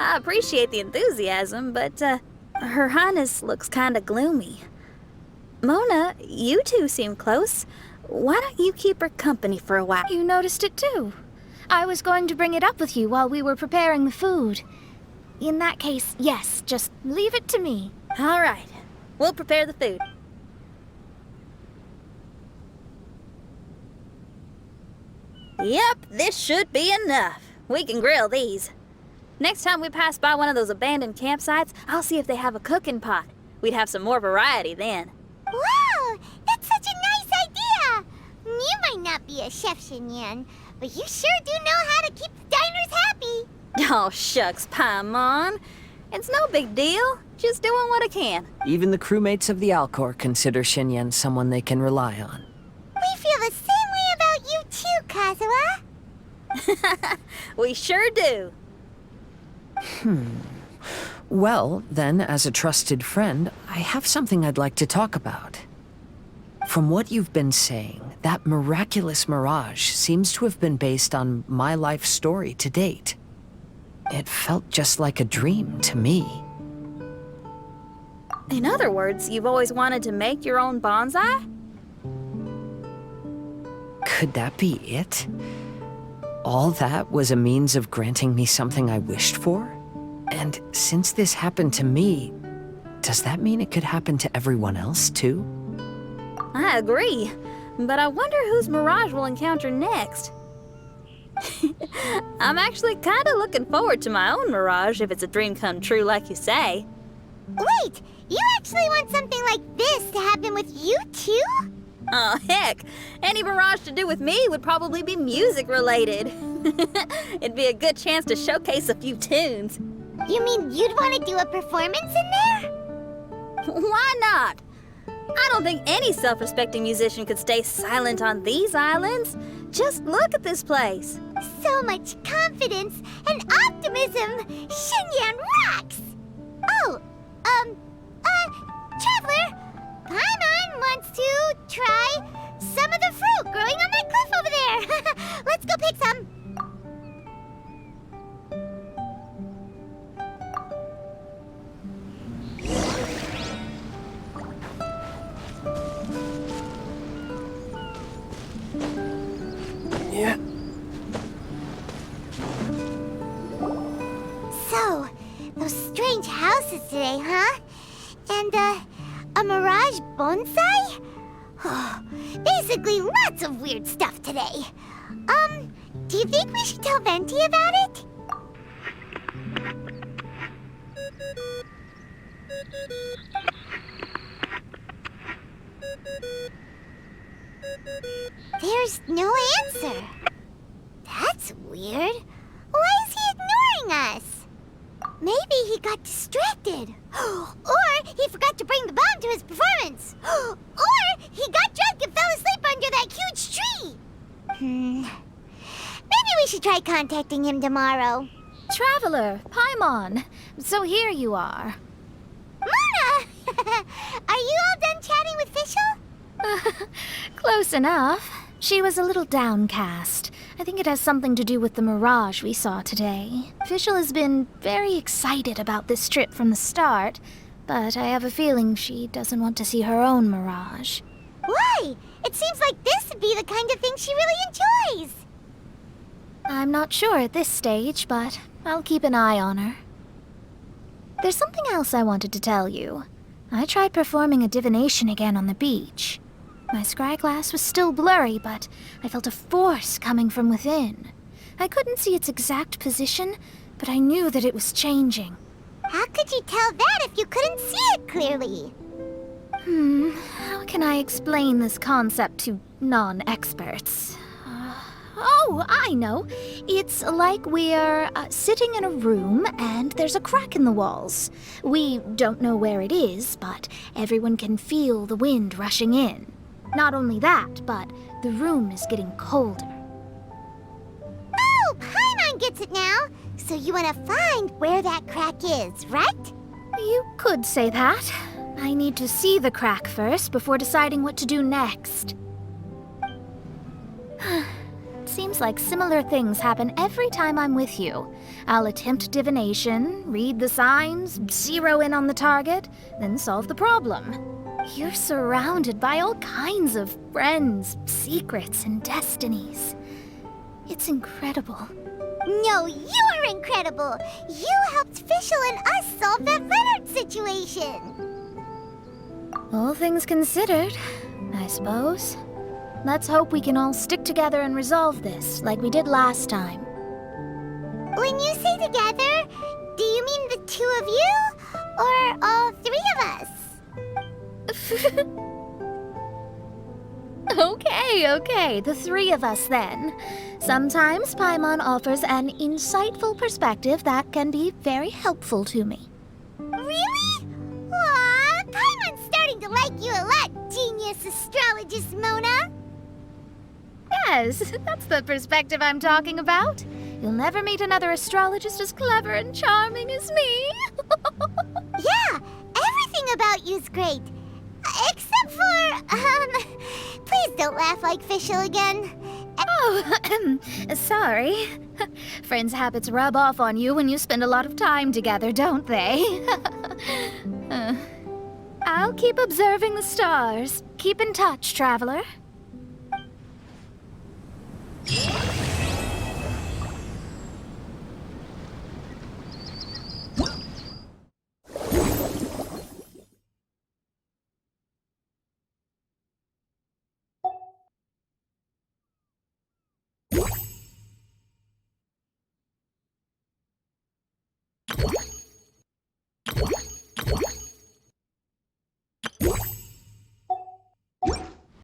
I appreciate the enthusiasm, but Her Highness looks kinda gloomy. Mona, you two seem close. Why don't you keep her company for a while? You noticed it too. I was going to bring it up with you while we were preparing the food. In that case, yes, just leave it to me. All right. We'll prepare the food. Yep, this should be enough. We can grill these. Next time we pass by one of those abandoned campsites, I'll see if they have a cooking pot. We'd have some more variety then. Wow, that's such a nice idea. You might not be a chef, Xinyan, but you sure do know how to keep the diners happy. Oh, shucks, Paimon. It's no big deal. Just doing what I can. Even the crewmates of the Alcor consider Xinyan someone they can rely on. We feel the same way about you too, Kazuha. We sure do. Well, then, as a trusted friend, I have something I'd like to talk about. From what you've been saying, that miraculous mirage seems to have been based on my life story to date. It felt just like a dream to me. In other words, you've always wanted to make your own bonsai? Could that be it? all that was a means of granting me something I wished for? And since this happened to me, does that mean it could happen to everyone else too? I agree, but I wonder whose mirage we'll encounter next. I'm actually kind of looking forward to my own mirage if it's a dream come true like you say. Wait, you actually want something like this to happen with you too? Oh, heck. Any mirage to do with me would probably be music related. It'd be a good chance to showcase a few tunes. You mean you'd want to do a performance in there? Why not? I don't think any self-respecting musician could stay silent on these islands. Just look at this place. So much confidence and optimism. Shinyan rocks! Oh, Traveler, Paimon wants to try some of the fruit growing on that cliff over there. Let's go pick some. Yeah. So, those strange houses today, huh? And, a mirage bonsai? Oh, basically, lots of weird stuff today. Do you think we should tell Venti about it? There's no answer. That's weird. Why is he ignoring us? Maybe he got distracted. Or he forgot to bring the bomb to his performance. Or he got drunk and fell asleep under that huge tree. Maybe we should try contacting him tomorrow. Traveler, Paimon. So here you are. Mona! Are you all done chatting with Fischl? Close enough. She was a little downcast. I think it has something to do with the mirage we saw today. Fischl has been very excited about this trip from the start, but I have a feeling she doesn't want to see her own mirage. Why? It seems like this would be the kind of thing she really enjoys. I'm not sure at this stage, but I'll keep an eye on her. There's something else I wanted to tell you. I tried performing a divination again on the beach. My scryglass was still blurry, but I felt a force coming from within. I couldn't see its exact position, but I knew that it was changing. How could you tell that if you couldn't see it clearly? How can I explain this concept to non-experts? Oh, I know. It's like we're sitting in a room and there's a crack in the walls. We don't know where it is, but everyone can feel the wind rushing in. Not only that, but the room is getting colder. Oh, Paimon gets it now. So you want to find where that crack is, right? You could say that. I need to see the crack first before deciding what to do next. Seems like similar things happen every time I'm with you. I'll attempt divination, read the signs, zero in on the target, then solve the problem. You're surrounded by all kinds of friends, secrets, and destinies. It's incredible. No, you're incredible! You helped Fischl and us solve that Leonard situation! All things considered, I suppose. Let's hope we can all stick together and resolve this, like we did last time. When you say together, do you mean the two of you? Or all three of us? Okay, the three of us then. Sometimes Paimon offers an insightful perspective that can be very helpful to me. Really? Aw, Paimon's starting to like you a lot, genius astrologist Mona. Yes, that's the perspective I'm talking about. You'll never meet another astrologist as clever and charming as me. Yeah, everything about you's great. Except for, please don't laugh like Fischl again. Oh, sorry. Friends' habits rub off on you when you spend a lot of time together, don't they? I'll keep observing the stars. Keep in touch, traveler.